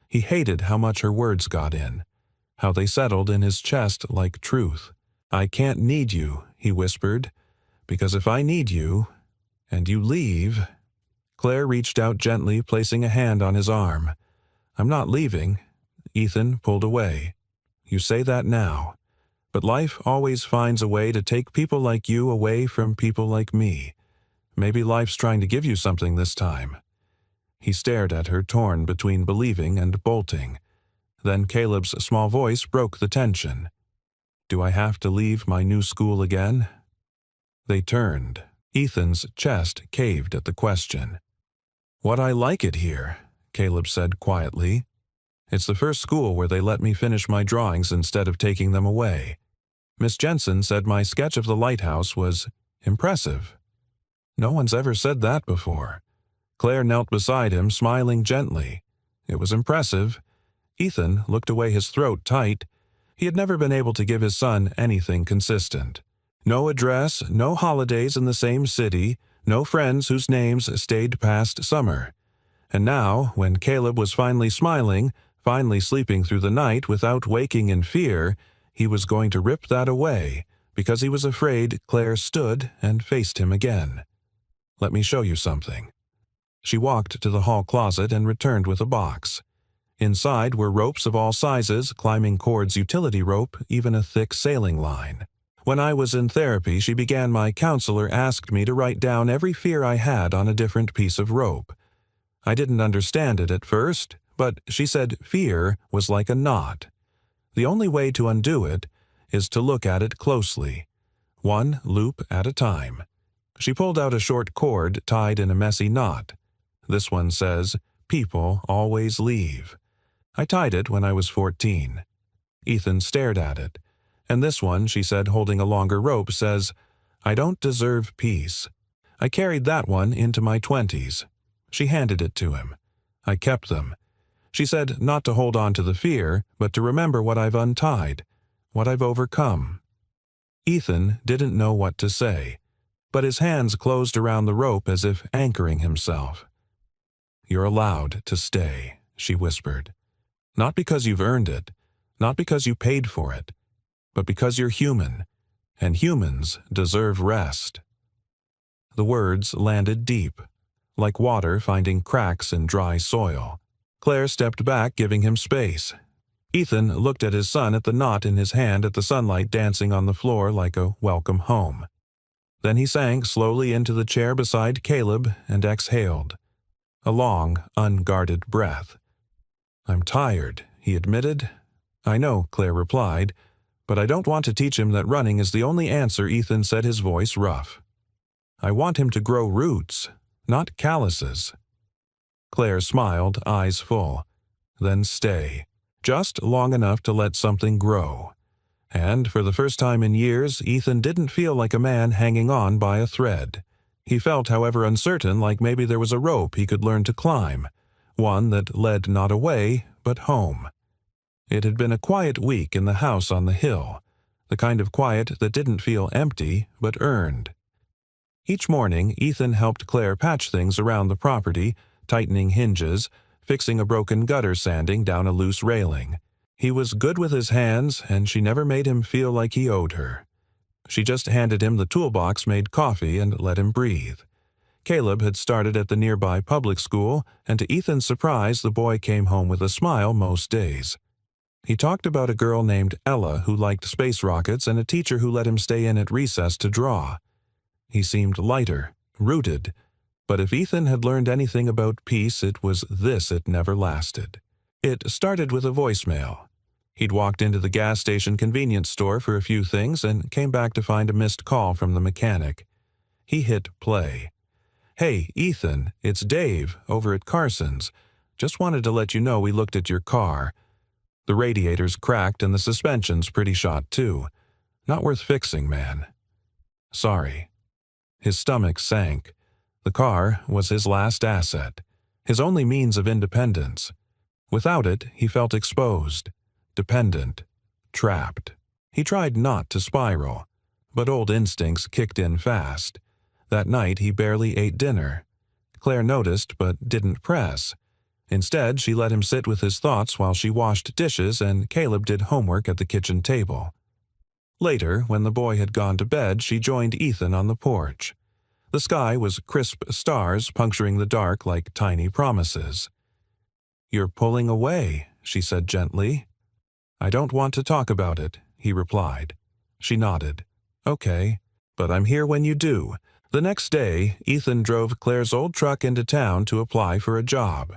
He hated how much her words got in, how they settled in his chest like truth. I can't need you, he whispered, because if I need you, and you leave... Claire reached out gently, placing a hand on his arm. I'm not leaving. Ethan pulled away. You say that now. But life always finds a way to take people like you away from people like me. Maybe life's trying to give you something this time. He stared at her, torn between believing and bolting. Then Caleb's small voice broke the tension. Do I have to leave my new school again? They turned. Ethan's chest caved at the question. What I like it here, Caleb said quietly. It's the first school where they let me finish my drawings instead of taking them away. Miss Jensen said my sketch of the lighthouse was impressive. No one's ever said that before. Claire knelt beside him, smiling gently. It was impressive. Ethan looked away, his throat tight. He had never been able to give his son anything consistent. No address, no holidays in the same city, no friends whose names stayed past summer. And now, when Caleb was finally smiling, finally sleeping through the night without waking in fear, he was going to rip that away, because he was afraid Claire stood and faced him again. Let me show you something. She walked to the hall closet and returned with a box. Inside were ropes of all sizes, climbing cords, utility rope, even a thick sailing line. When I was in therapy, she began, my counselor asked me to write down every fear I had on a different piece of rope. I didn't understand it at first, but she said fear was like a knot. The only way to undo it is to look at it closely, one loop at a time. She pulled out a short cord tied in a messy knot. This one says, people always leave. I tied it when I was 14. Ethan stared at it. And this one, she said, holding a longer rope, says, I don't deserve peace. I carried that one into my 20s. She handed it to him. I kept them. She said not to hold on to the fear, but to remember what I've untied, what I've overcome. Ethan didn't know what to say, but his hands closed around the rope as if anchoring himself. You're allowed to stay, she whispered. Not because you've earned it, not because you paid for it, but because you're human, and humans deserve rest. The words landed deep, like water finding cracks in dry soil. Claire stepped back, giving him space. Ethan looked at his son, at the knot in his hand, at the sunlight dancing on the floor like a welcome home. Then he sank slowly into the chair beside Caleb and exhaled. A long, unguarded breath. I'm tired, he admitted. I know, Claire replied, but I don't want to teach him that running is the only answer. Ethan said, his voice rough. I want him to grow roots, not calluses. Claire smiled, eyes full. Then stay, just long enough to let something grow. And for the first time in years, Ethan didn't feel like a man hanging on by a thread. He felt, however uncertain, like maybe there was a rope he could learn to climb, one that led not away, but home. It had been a quiet week in the house on the hill, the kind of quiet that didn't feel empty, but earned. Each morning, Ethan helped Claire patch things around the property, tightening hinges, fixing a broken gutter, sanding down a loose railing. He was good with his hands, and she never made him feel like he owed her. She just handed him the toolbox, made coffee, and let him breathe. Caleb had started at the nearby public school, and to Ethan's surprise, the boy came home with a smile most days. He talked about a girl named Ella who liked space rockets and a teacher who let him stay in at recess to draw. He seemed lighter, rooted, but if Ethan had learned anything about peace, it was this: it never lasted. It started with a voicemail. He'd walked into the gas station convenience store for a few things and came back to find a missed call from the mechanic. He hit play. "Hey, Ethan, it's Dave, over at Carson's. Just wanted to let you know we looked at your car. The radiator's cracked and the suspension's pretty shot too. Not worth fixing, man. Sorry." His stomach sank. The car was his last asset, his only means of independence. Without it, he felt exposed, dependent, trapped. He tried not to spiral, but old instincts kicked in fast. That night he barely ate dinner. Claire noticed but didn't press. Instead, she let him sit with his thoughts while she washed dishes and Caleb did homework at the kitchen table. Later, when the boy had gone to bed, she joined Ethan on the porch. The sky was crisp stars puncturing the dark like tiny promises. "You're pulling away," she said gently. "I don't want to talk about it," he replied. She nodded. "Okay, but I'm here when you do." The next day, Ethan drove Claire's old truck into town to apply for a job.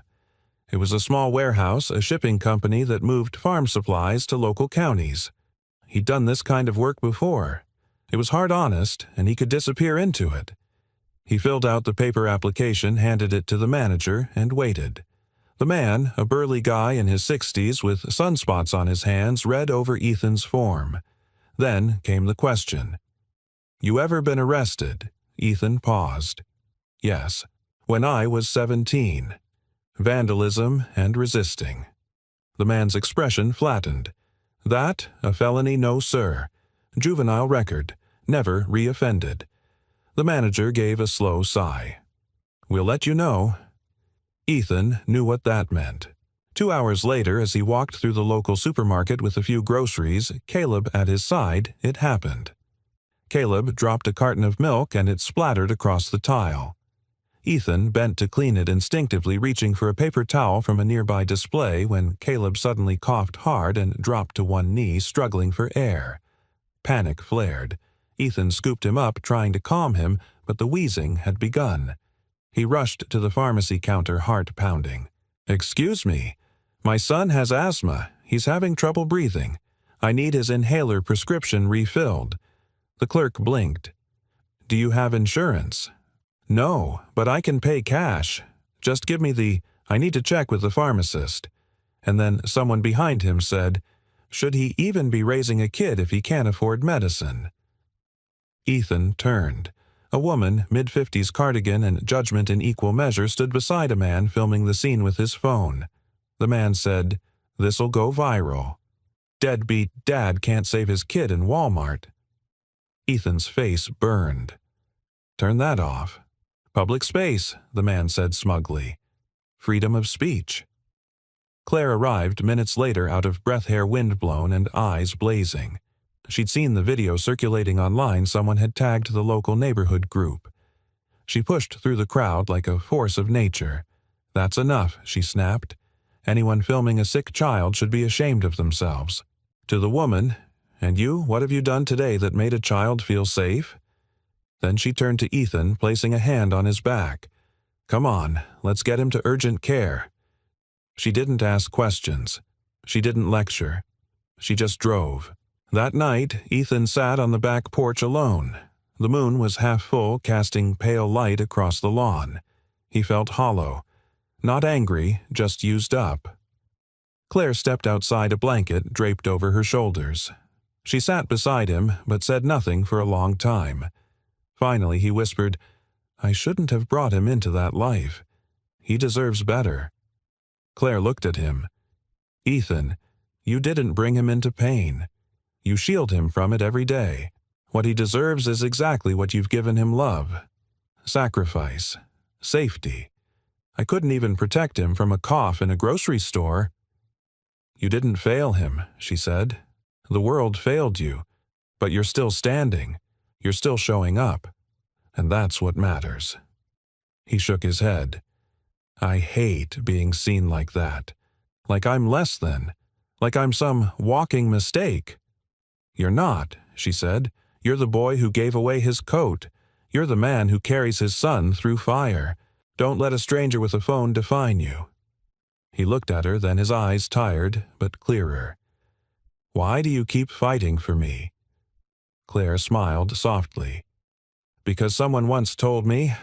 It was a small warehouse, a shipping company that moved farm supplies to local counties. He'd done this kind of work before. It was hard honest, and he could disappear into it. He filled out the paper application, handed it to the manager, and waited. The man, a burly guy in his 60s with sunspots on his hands, read over Ethan's form. Then came the question. "You ever been arrested?" Ethan paused. "Yes. When I was 17. Vandalism and resisting." The man's expression flattened. "That, a felony, no sir. Juvenile record. Never reoffended." The manager gave a slow sigh. "We'll let you know." Ethan knew what that meant. 2 hours later, as he walked through the local supermarket with a few groceries, Caleb at his side, it happened. Caleb dropped a carton of milk and it splattered across the tile. Ethan bent to clean it, instinctively reaching for a paper towel from a nearby display when Caleb suddenly coughed hard and dropped to one knee, struggling for air. Panic flared. Ethan scooped him up, trying to calm him, but the wheezing had begun. He rushed to the pharmacy counter, heart pounding. "Excuse me. My son has asthma. He's having trouble breathing. I need his inhaler prescription refilled." The clerk blinked. "Do you have insurance?" "No, but I can pay cash. Just give me I need to check with the pharmacist." And then someone behind him said, "Should he even be raising a kid if he can't afford medicine?" Ethan turned. A woman, mid-50s cardigan and judgment in equal measure, stood beside a man filming the scene with his phone. The man said, "This'll go viral. Deadbeat dad can't save his kid in Walmart." Ethan's face burned. "Turn that off." "Public space," the man said smugly. "Freedom of speech." Claire arrived minutes later, out of breath, hair wind-blown and eyes blazing. She'd seen the video circulating online someone had tagged the local neighborhood group. She pushed through the crowd like a force of nature. "That's enough," she snapped. "Anyone filming a sick child should be ashamed of themselves." To the woman, "And you, what have you done today that made a child feel safe?" Then she turned to Ethan, placing a hand on his back. "Come on, let's get him to urgent care." She didn't ask questions. She didn't lecture. She just drove. That night, Ethan sat on the back porch alone. The moon was half full, casting pale light across the lawn. He felt hollow. Not angry, just used up. Claire stepped outside, a blanket draped over her shoulders. She sat beside him, but said nothing for a long time. Finally, he whispered, "I shouldn't have brought him into that life. He deserves better." Claire looked at him. "Ethan, you didn't bring him into pain. You shield him from it every day. What he deserves is exactly what you've given him: love, sacrifice, safety. I couldn't even protect him from a cough in a grocery store." "You didn't fail him," she said. "The world failed you, but you're still standing. You're still showing up. And that's what matters." He shook his head. "I hate being seen like that. Like I'm less than. Like I'm some walking mistake." "You're not," she said. "You're the boy who gave away his coat. You're the man who carries his son through fire. Don't let a stranger with a phone define you." He looked at her, then his eyes tired but clearer. Why do you keep fighting for me?" Claire smiled softly. "Because someone once told me,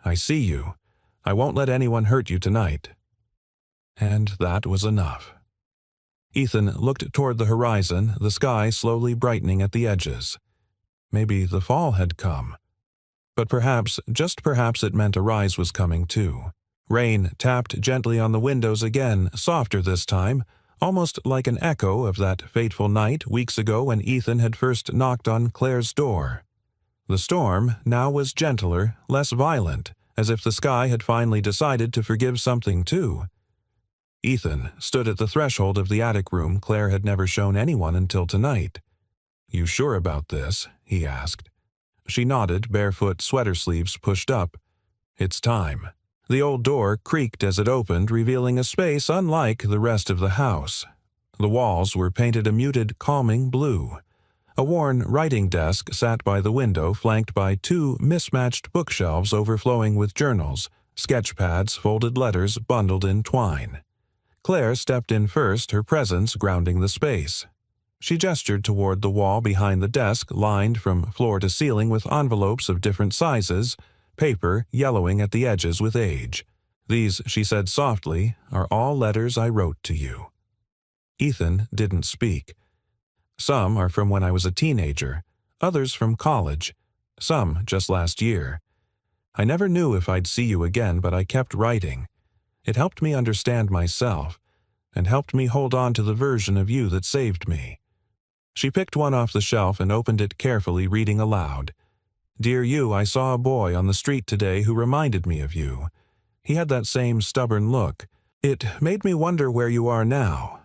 'I see you. I won't let anyone hurt you tonight.'" And that was enough. Ethan looked toward the horizon, the sky slowly brightening at the edges. Maybe the fall had come. But perhaps, just perhaps, it meant a rise was coming too. Rain tapped gently on the windows again, softer this time, almost like an echo of that fateful night weeks ago when Ethan had first knocked on Claire's door. The storm now was gentler, less violent, as if the sky had finally decided to forgive something too. Ethan stood at the threshold of the attic room Claire had never shown anyone until tonight. "You sure about this?" he asked. She nodded, barefoot, sweater sleeves pushed up. "It's time." The old door creaked as it opened, revealing a space unlike the rest of the house. The walls were painted a muted, calming blue. A worn writing desk sat by the window, flanked by two mismatched bookshelves overflowing with journals, sketch pads, folded letters bundled in twine. Claire stepped in first, her presence grounding the space. She gestured toward the wall behind the desk, lined from floor to ceiling with envelopes of different sizes, paper yellowing at the edges with age. "These," she said softly, "are all letters I wrote to you." Ethan didn't speak. "Some are from when I was a teenager, others from college, some just last year. I never knew if I'd see you again, but I kept writing. It helped me understand myself, and helped me hold on to the version of you that saved me." She picked one off the shelf and opened it carefully, reading aloud. "Dear you, I saw a boy on the street today who reminded me of you. He had that same stubborn look. It made me wonder where you are now.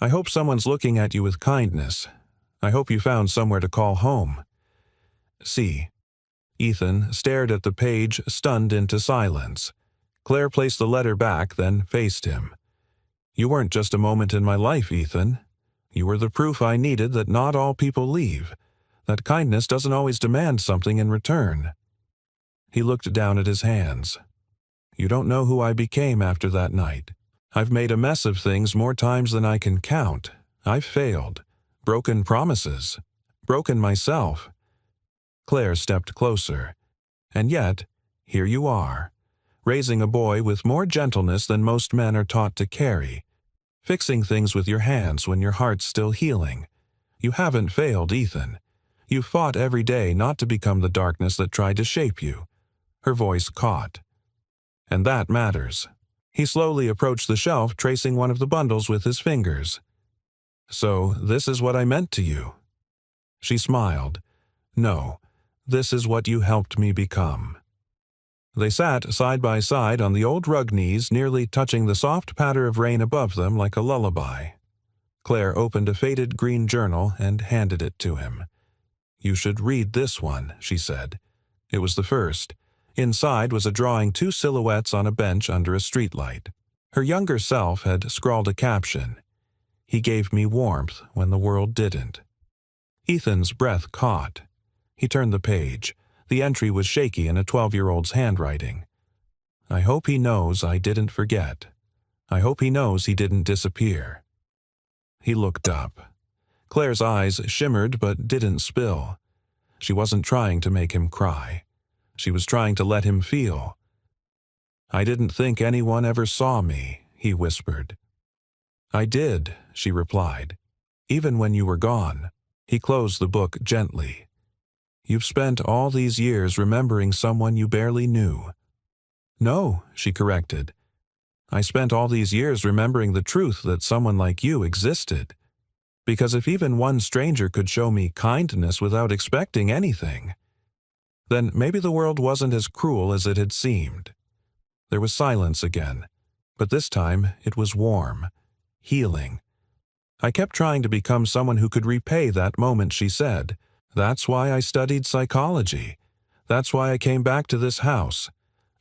I hope someone's looking at you with kindness. I hope you found somewhere to call home. See." Ethan stared at the page, stunned into silence. Claire placed the letter back, then faced him. "You weren't just a moment in my life, Ethan. You were the proof I needed that not all people leave, that kindness doesn't always demand something in return." He looked down at his hands. "You don't know who I became after that night. I've made a mess of things more times than I can count. I've failed, broken promises, broken myself." Claire stepped closer. "And yet, here you are, raising a boy with more gentleness than most men are taught to carry, fixing things with your hands when your heart's still healing. You haven't failed, Ethan. You've fought every day not to become the darkness that tried to shape you." Her voice caught. "And that matters." He slowly approached the shelf, tracing one of the bundles with his fingers. "So this is what I meant to you?" She smiled. "No, this is what you helped me become." They sat side by side on the old rug knees, nearly touching the soft patter of rain above them like a lullaby. Claire opened a faded green journal and handed it to him. "You should read this one," she said. It was the first. Inside was a drawing, two silhouettes on a bench under a streetlight. Her younger self had scrawled a caption, "He gave me warmth when the world didn't." Ethan's breath caught. He turned the page. The entry was shaky in a 12-year-old's handwriting. "I hope he knows I didn't forget. I hope he knows he didn't disappear." He looked up. Claire's eyes shimmered but didn't spill. She wasn't trying to make him cry. She was trying to let him feel. "I didn't think anyone ever saw me," he whispered. "I did," she replied, "even when you were gone." He closed the book gently. "You've spent all these years remembering someone you barely knew." "No," she corrected. "I spent all these years remembering the truth that someone like you existed. Because if even one stranger could show me kindness without expecting anything, then maybe the world wasn't as cruel as it had seemed." There was silence again, but this time it was warm, healing. "I kept trying to become someone who could repay that moment," she said. "That's why I studied psychology. That's why I came back to this house.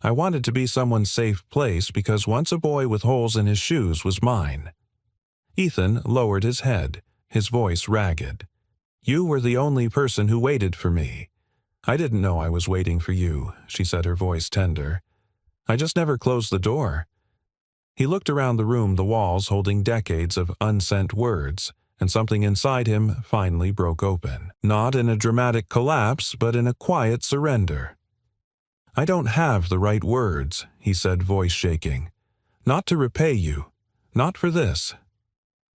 I wanted to be someone's safe place because once a boy with holes in his shoes was mine." Ethan lowered his head, his voice ragged. "You were the only person who waited for me. I didn't know I was waiting for you," she said, her voice tender. "I just never closed the door." He looked around the room, the walls holding decades of unsent words, and something inside him finally broke open. Not in a dramatic collapse, but in a quiet surrender. "I don't have the right words," he said, voice shaking. "Not to repay you. Not for this."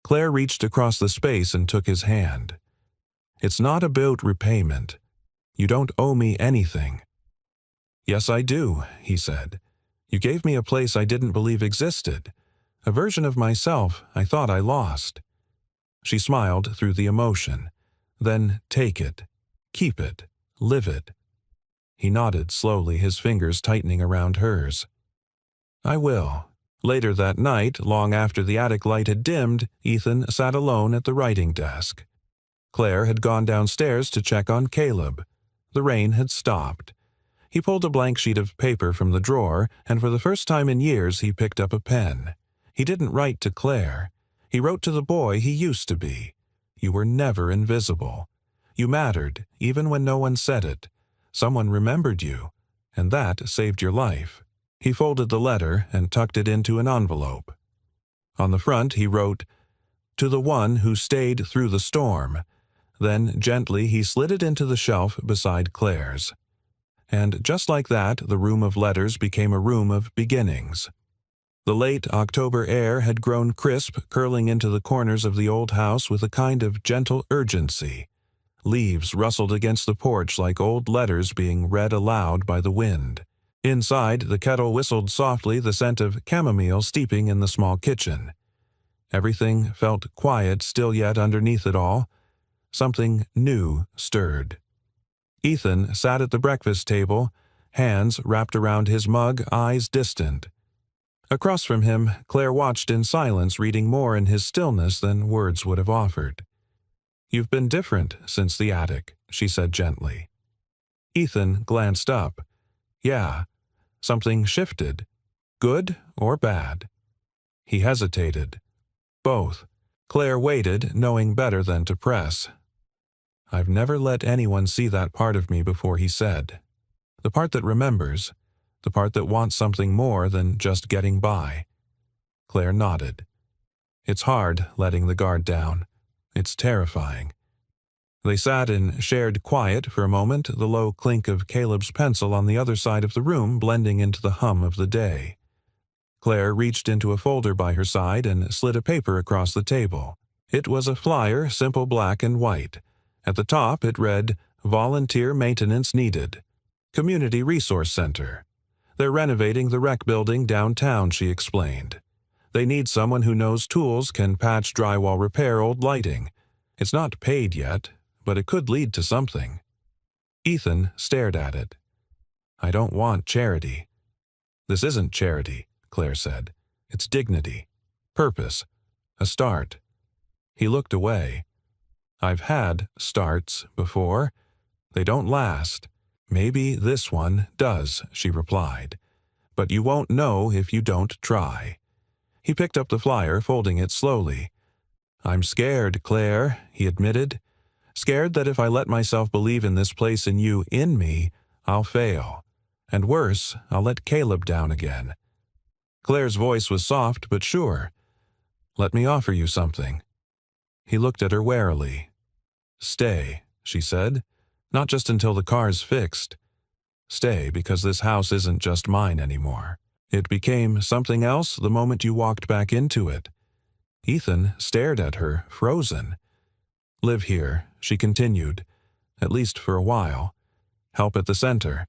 Claire reached across the space and took his hand. "It's not about repayment. You don't owe me anything." "Yes, I do," he said. "You gave me a place I didn't believe existed, a version of myself I thought I lost." She smiled through the emotion. "Then take it. Keep it. Live it." He nodded slowly, his fingers tightening around hers. "I will." Later that night, long after the attic light had dimmed, Ethan sat alone at the writing desk. Claire had gone downstairs to check on Caleb. The rain had stopped. He pulled a blank sheet of paper from the drawer, and for the first time in years he picked up a pen. He didn't write to Claire. He wrote to the boy he used to be. You were never invisible. You mattered, even when no one said it. Someone remembered you, and that saved your life. He folded the letter and tucked it into an envelope. On the front he wrote, "To the one who stayed through the storm." Then gently he slid it into the shelf beside Claire's. And just like that, the room of letters became a room of beginnings. The late October air had grown crisp, curling into the corners of the old house with a kind of gentle urgency. Leaves rustled against the porch like old letters being read aloud by the wind. Inside, the kettle whistled softly, the scent of chamomile steeping in the small kitchen. Everything felt quiet still, yet underneath it all, something new stirred. Ethan sat at the breakfast table, hands wrapped around his mug, eyes distant. Across from him, Claire watched in silence, reading more in his stillness than words would have offered. "You've been different since the attic," she said gently. Ethan glanced up. "Yeah, something shifted. Good or bad?" He hesitated. "Both." Claire waited, knowing better than to press. "I've never let anyone see that part of me before," he said. "The part that remembers. The part that wants something more than just getting by." Claire nodded. "It's hard letting the guard down. It's terrifying." They sat in shared quiet for a moment, the low clink of Caleb's pencil on the other side of the room blending into the hum of the day. Claire reached into a folder by her side and slid a paper across the table. It was a flyer, simple black and white. At the top it read, "Volunteer Maintenance Needed. Community Resource Center. They're renovating the rec building downtown," she explained. "They need someone who knows tools, can patch, drywall, repair old lighting. It's not paid yet, but it could lead to something." Ethan stared at it. "I don't want charity." "This isn't charity," Claire said. "It's dignity. Purpose. A start." He looked away. "I've had starts before. They don't last. Maybe this one does," she replied. "But you won't know if you don't try." He picked up the flyer, folding it slowly. "I'm scared, Claire," he admitted. "Scared that if I let myself believe in this place in you, in me, I'll fail. And worse, I'll let Caleb down again." Claire's voice was soft but sure. "Let me offer you something." He looked at her warily. "Stay," she said. "Not just until the car's fixed. Stay, because this house isn't just mine anymore. It became something else the moment you walked back into it." Ethan stared at her, frozen. "Live here," she continued, "at least for a while. Help at the center.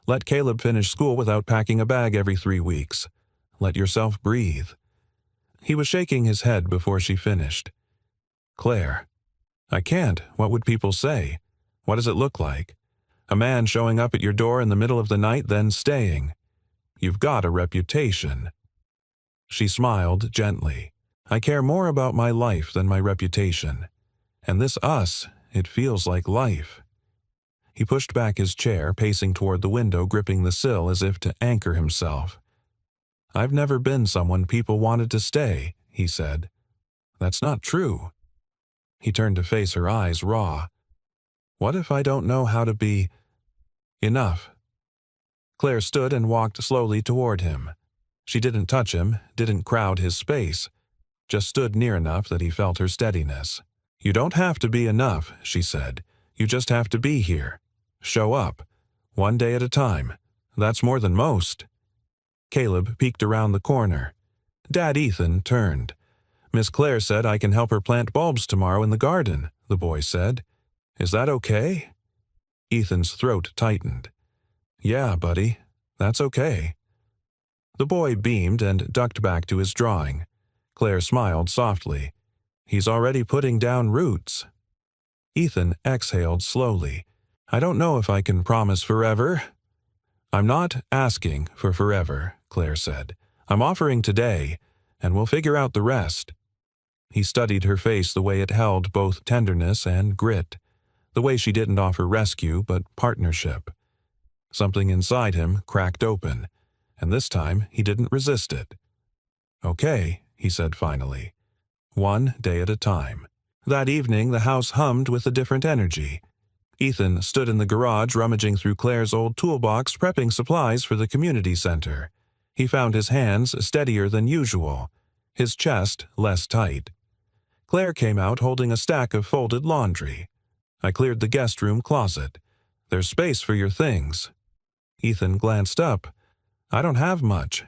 Let Caleb finish school without packing a bag every 3 weeks. Let yourself breathe." He was shaking his head before she finished. "Claire, I can't. What would people say? What does it look like? A man showing up at your door in the middle of the night, then staying. You've got a reputation." She smiled gently. "I care more about my life than my reputation. And this us, it feels like life." He pushed back his chair, pacing toward the window, gripping the sill as if to anchor himself. "I've never been someone people wanted to stay," he said. "That's not true." He turned to face her, eyes raw. "What if I don't know how to be enough?" Claire stood and walked slowly toward him. She didn't touch him, didn't crowd his space, just stood near enough that he felt her steadiness. You don't have to be enough, she said. You just have to be here. Show up. One day at a time. That's more than most. Caleb peeked around the corner. Dad Ethan turned. Miss Claire said I can help her plant bulbs tomorrow in the garden, the boy said. Is that okay? Ethan's throat tightened. Yeah, buddy. That's okay. The boy beamed and ducked back to his drawing. Claire smiled softly. He's already putting down roots. Ethan exhaled slowly. I don't know if I can promise forever. I'm not asking for forever, Claire said. I'm offering today, and we'll figure out the rest. He studied her face the way it held both tenderness and grit, the way she didn't offer rescue but partnership. Something inside him cracked open, and this time he didn't resist it. Okay, he said finally. One day at a time. That evening the house hummed with a different energy. Ethan stood in the garage rummaging through Claire's old toolbox prepping supplies for the community center. He found his hands steadier than usual, his chest less tight. Claire came out holding a stack of folded laundry. I cleared the guest room closet. There's space for your things. Ethan glanced up. I don't have much.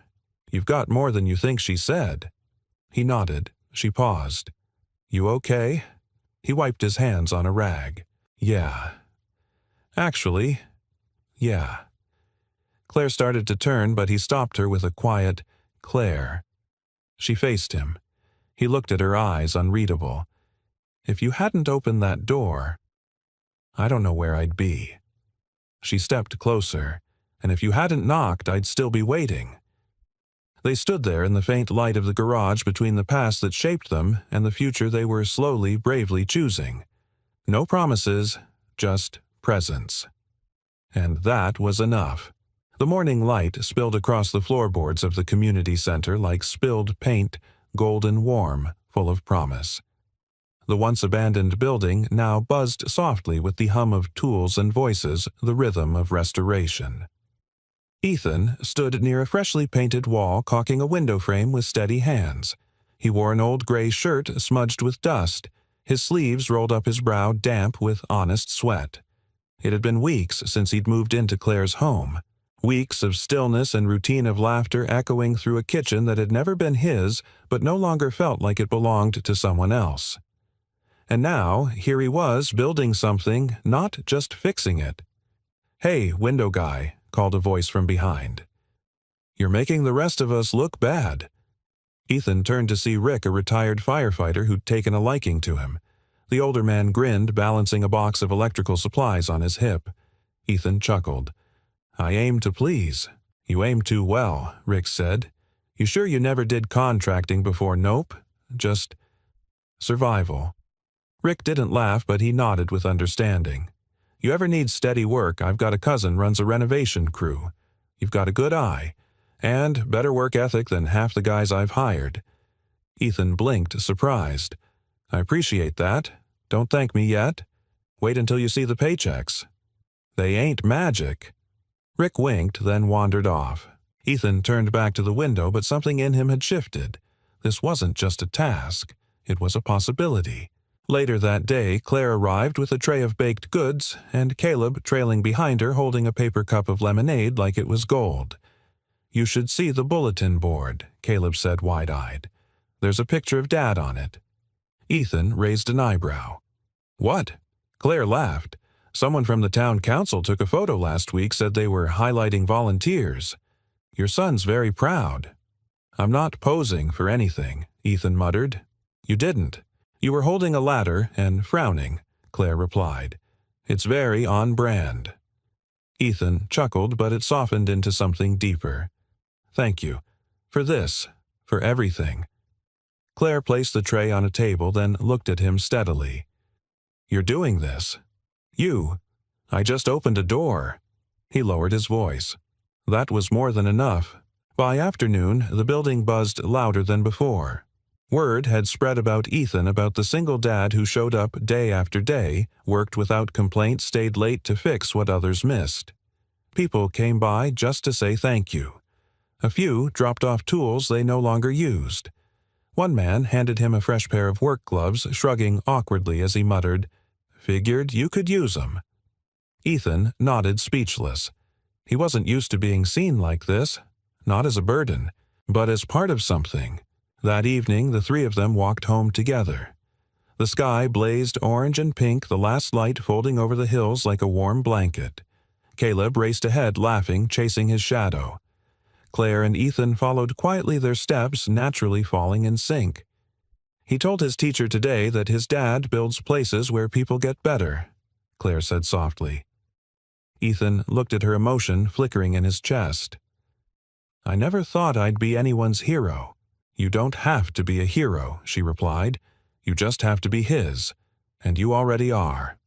You've got more than you think, she said. He nodded. She paused. You okay? He wiped his hands on a rag. Yeah. Actually, yeah. Claire started to turn, but he stopped her with a quiet, Claire. She faced him. He looked at her eyes, unreadable. If you hadn't opened that door, I don't know where I'd be. She stepped closer, and if you hadn't knocked, I'd still be waiting. They stood there in the faint light of the garage between the past that shaped them and the future they were slowly, bravely choosing. No promises, just presence. And that was enough. The morning light spilled across the floorboards of the community center like spilled paint, golden warm, full of promise. The once abandoned building now buzzed softly with the hum of tools and voices, the rhythm of restoration. Ethan stood near a freshly painted wall caulking a window frame with steady hands. He wore an old gray shirt smudged with dust, his sleeves rolled up his brow damp with honest sweat. It had been weeks since he'd moved into Claire's home. Weeks of stillness and routine of laughter echoing through a kitchen that had never been his but no longer felt like it belonged to someone else. And now, here he was building something, not just fixing it. Hey, window guy, called a voice from behind. You're making the rest of us look bad. Ethan turned to see Rick, a retired firefighter who'd taken a liking to him. The older man grinned, balancing a box of electrical supplies on his hip. Ethan chuckled. I aim to please. You aim too well, Rick said. You sure you never did contracting before? Nope. Just survival. Rick didn't laugh, but he nodded with understanding. You ever need steady work, I've got a cousin runs a renovation crew. You've got a good eye, and better work ethic than half the guys I've hired. Ethan blinked, surprised. I appreciate that. Don't thank me yet. Wait until you see the paychecks. They ain't magic. Rick winked, then wandered off. Ethan turned back to the window, but something in him had shifted. This wasn't just a task. It was a possibility. Later that day, Claire arrived with a tray of baked goods, and Caleb trailing behind her holding a paper cup of lemonade like it was gold. You should see the bulletin board, Caleb said wide-eyed. There's a picture of Dad on it. Ethan raised an eyebrow. What? Claire laughed. Someone from the town council took a photo last week, said they were highlighting volunteers. Your son's very proud. I'm not posing for anything, Ethan muttered. You didn't. You were holding a ladder and frowning, Claire replied. It's very on brand. Ethan chuckled, but it softened into something deeper. Thank you. For this. For everything. Claire placed the tray on a table, then looked at him steadily. You're doing this. You. I just opened a door. He lowered his voice. That was more than enough. By afternoon, the building buzzed louder than before. Word had spread about Ethan, about the single dad who showed up day after day, worked without complaint, stayed late to fix what others missed. People came by just to say thank you. A few dropped off tools they no longer used. One man handed him a fresh pair of work gloves, shrugging awkwardly as he muttered, "Figured you could use 'em." Ethan nodded speechless. He wasn't used to being seen like this, not as a burden, but as part of something. That evening, the three of them walked home together. The sky blazed orange and pink, the last light folding over the hills like a warm blanket. Caleb raced ahead, laughing, chasing his shadow. Claire and Ethan followed quietly, their steps naturally falling in sync. "He told his teacher today that his dad builds places where people get better," Claire said softly. Ethan looked at her, emotion flickering in his chest. "I never thought I'd be anyone's hero." "You don't have to be a hero," she replied. "You just have to be his, and you already are."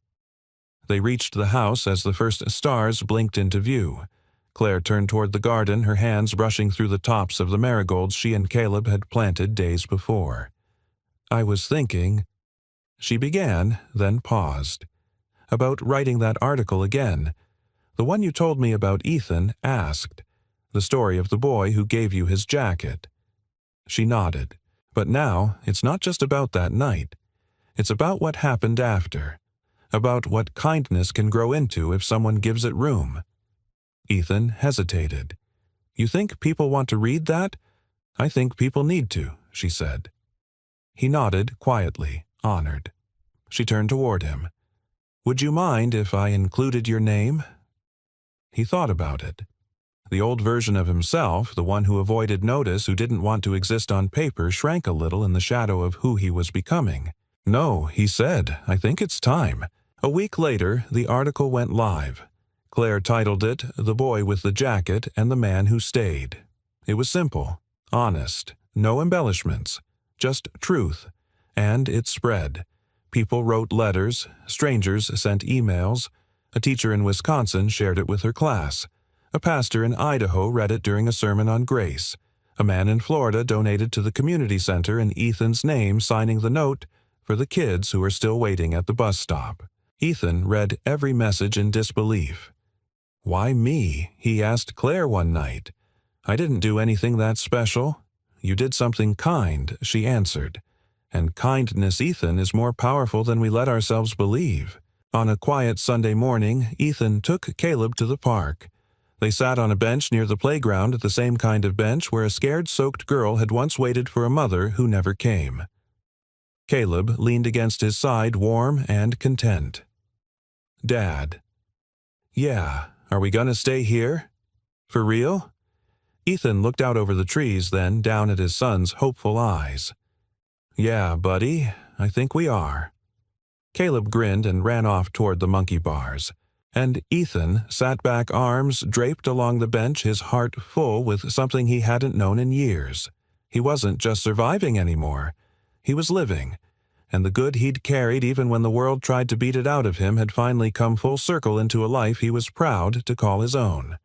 They reached the house as the first stars blinked into view. Claire turned toward the garden, her hands brushing through the tops of the marigolds she and Caleb had planted days before. "I was thinking," she began, then paused, "about writing that article again. The one you told me about Ethan asked. The story of the boy who gave you his jacket." She nodded. "But now, it's not just about that night. It's about what happened after. About what kindness can grow into if someone gives it room." Ethan hesitated. "You think people want to read that?" "I think people need to," she said. He nodded quietly, honored. She turned toward him. "Would you mind if I included your name?" He thought about it. The old version of himself, the one who avoided notice, who didn't want to exist on paper, shrank a little in the shadow of who he was becoming. "No," he said, "I think it's time." A week later, the article went live. Claire titled it, "The Boy with the Jacket and the Man Who Stayed." It was simple, honest, no embellishments, just truth, and it spread. People wrote letters, strangers sent emails. A teacher in Wisconsin shared it with her class. A pastor in Idaho read it during a sermon on grace. A man in Florida donated to the community center in Ethan's name, signing the note for the kids who were still waiting at the bus stop. Ethan read every message in disbelief. "Why me?" he asked Claire one night. "I didn't do anything that special." "You did something kind," she answered. "And kindness, Ethan, is more powerful than we let ourselves believe." On a quiet Sunday morning, Ethan took Caleb to the park. They sat on a bench near the playground, the same kind of bench where a scared, soaked girl had once waited for a mother who never came. Caleb leaned against his side, warm and content. "Dad." "Yeah, are we gonna stay here? For real?" Ethan looked out over the trees, then down at his son's hopeful eyes. "Yeah, buddy, I think we are." Caleb grinned and ran off toward the monkey bars. And Ethan sat back, arms draped along the bench, his heart full with something he hadn't known in years. He wasn't just surviving anymore. He was living. And the good he'd carried even when the world tried to beat it out of him had finally come full circle into a life he was proud to call his own.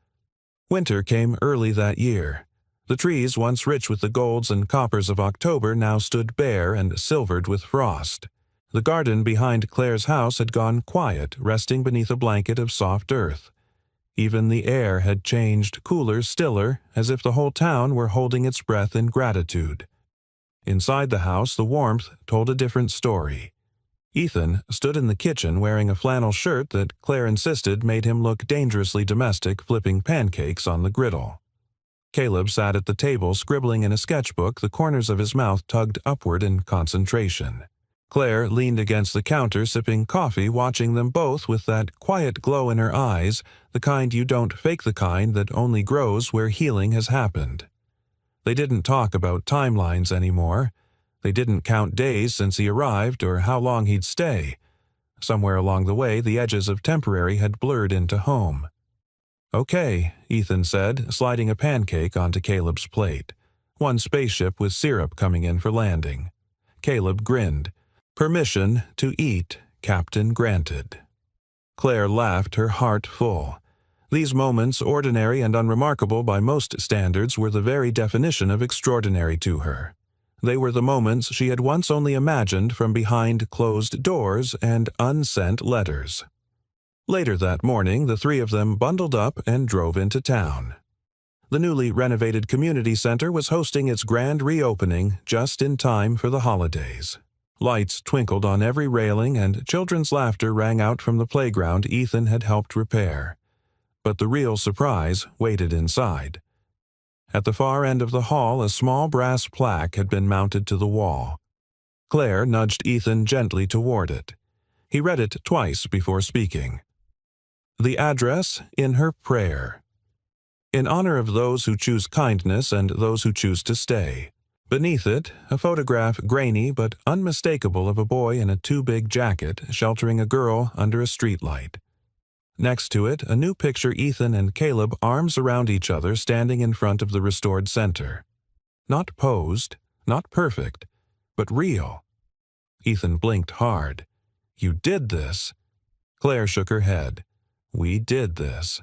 Winter came early that year. The trees, once rich with the golds and coppers of October, now stood bare and silvered with frost. The garden behind Claire's house had gone quiet, resting beneath a blanket of soft earth. Even the air had changed, cooler, stiller, as if the whole town were holding its breath in gratitude. Inside the house, the warmth told a different story. Ethan stood in the kitchen wearing a flannel shirt that Claire insisted made him look dangerously domestic, flipping pancakes on the griddle. Caleb sat at the table, scribbling in a sketchbook, the corners of his mouth tugged upward in concentration. Claire leaned against the counter, sipping coffee, watching them both with that quiet glow in her eyes, the kind you don't fake, the kind that only grows where healing has happened. They didn't talk about timelines anymore. They didn't count days since he arrived or how long he'd stay. Somewhere along the way, the edges of temporary had blurred into home. "Okay," Ethan said, sliding a pancake onto Caleb's plate. One spaceship with syrup coming in for landing. Caleb grinned. "Permission to eat, Captain granted." Claire laughed, her heart full. These moments, ordinary and unremarkable by most standards, were the very definition of extraordinary to her. They were the moments she had once only imagined from behind closed doors and unsent letters. Later that morning, the three of them bundled up and drove into town. The newly renovated community center was hosting its grand reopening just in time for the holidays. Lights twinkled on every railing and children's laughter rang out from the playground Ethan had helped repair. But the real surprise waited inside. At the far end of the hall, a small brass plaque had been mounted to the wall. Claire nudged Ethan gently toward it. He read it twice before speaking. The address in her prayer. In honor of those who choose kindness and those who choose to stay. Beneath it, a photograph grainy but unmistakable of a boy in a too-big jacket sheltering a girl under a streetlight. Next to it, a new picture Ethan and Caleb arms around each other standing in front of the restored center. Not posed, not perfect, but real. Ethan blinked hard. You did this. Claire shook her head. We did this.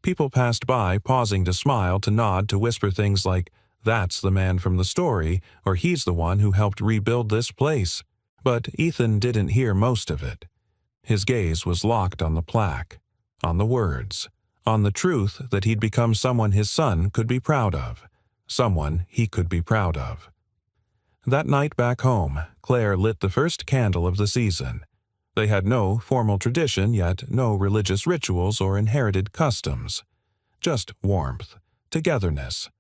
People passed by, pausing to smile, to nod, to whisper things like, "That's the man from the story," or "He's the one who helped rebuild this place." But Ethan didn't hear most of it. His gaze was locked on the plaque, on the words, on the truth that he'd become someone his son could be proud of, someone he could be proud of. That night back home, Claire lit the first candle of the season. They had no formal tradition, yet no religious rituals or inherited customs. Just warmth, togetherness,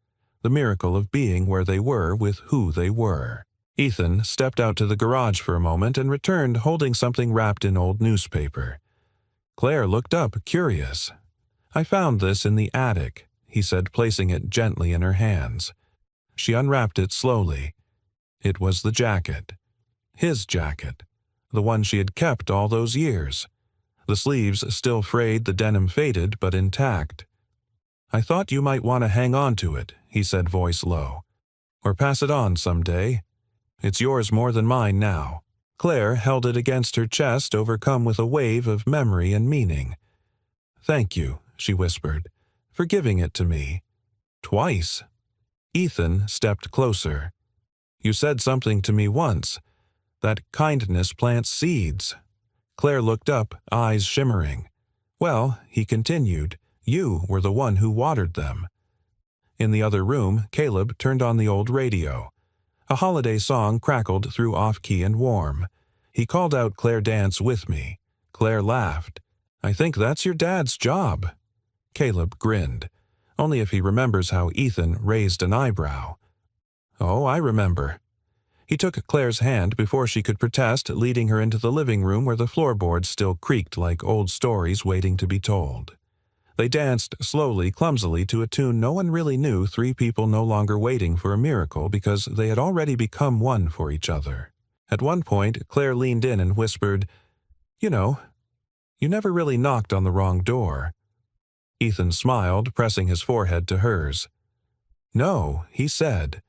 the miracle of being where they were with who they were. Ethan stepped out to the garage for a moment and returned holding something wrapped in old newspaper. Claire looked up, curious. I found this in the attic, he said, placing it gently in her hands. She unwrapped it slowly. It was the jacket. His jacket. The one she had kept all those years. The sleeves still frayed, the denim faded, but intact. I thought you might want to hang on to it, he said, voice low. Or pass it on someday. It's yours more than mine now. Claire held it against her chest, overcome with a wave of memory and meaning. Thank you, she whispered, for giving it to me. Twice. Ethan stepped closer. You said something to me once. That kindness plants seeds. Claire looked up, eyes shimmering. Well, he continued, you were the one who watered them. In the other room, Caleb turned on the old radio. A holiday song crackled through off-key and warm. He called out, Claire, dance with me. Claire laughed. I think that's your dad's job. Caleb grinned. Only if he remembers how Ethan raised an eyebrow. Oh, I remember. He took Claire's hand before she could protest, leading her into the living room where the floorboards still creaked like old stories waiting to be told. They danced slowly, clumsily, to a tune no one really knew, three people no longer waiting for a miracle because they had already become one for each other. At one point, Claire leaned in and whispered, You know, you never really knocked on the wrong door. Ethan smiled, pressing his forehead to hers. No, he said.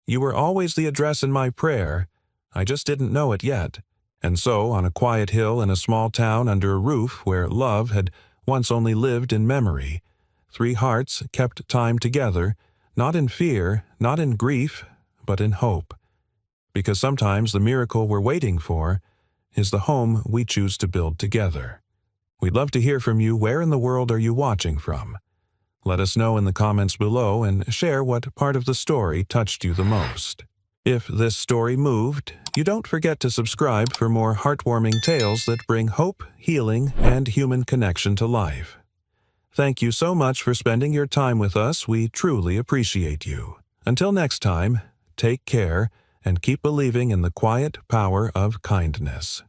You were always the address in my prayer. I just didn't know it yet. And so, on a quiet hill in a small town under a roof where love had once only lived in memory, three hearts kept time together, not in fear, not in grief, but in hope. Because sometimes the miracle we're waiting for is the home we choose to build together. We'd love to hear from you. Where in the world are you watching from? Let us know in the comments below and share what part of the story touched you the most. If this story moved, you don't forget to subscribe for more heartwarming tales that bring hope, healing, and human connection to life. Thank you so much for spending your time with us. We truly appreciate you. Until next time, take care and keep believing in the quiet power of kindness.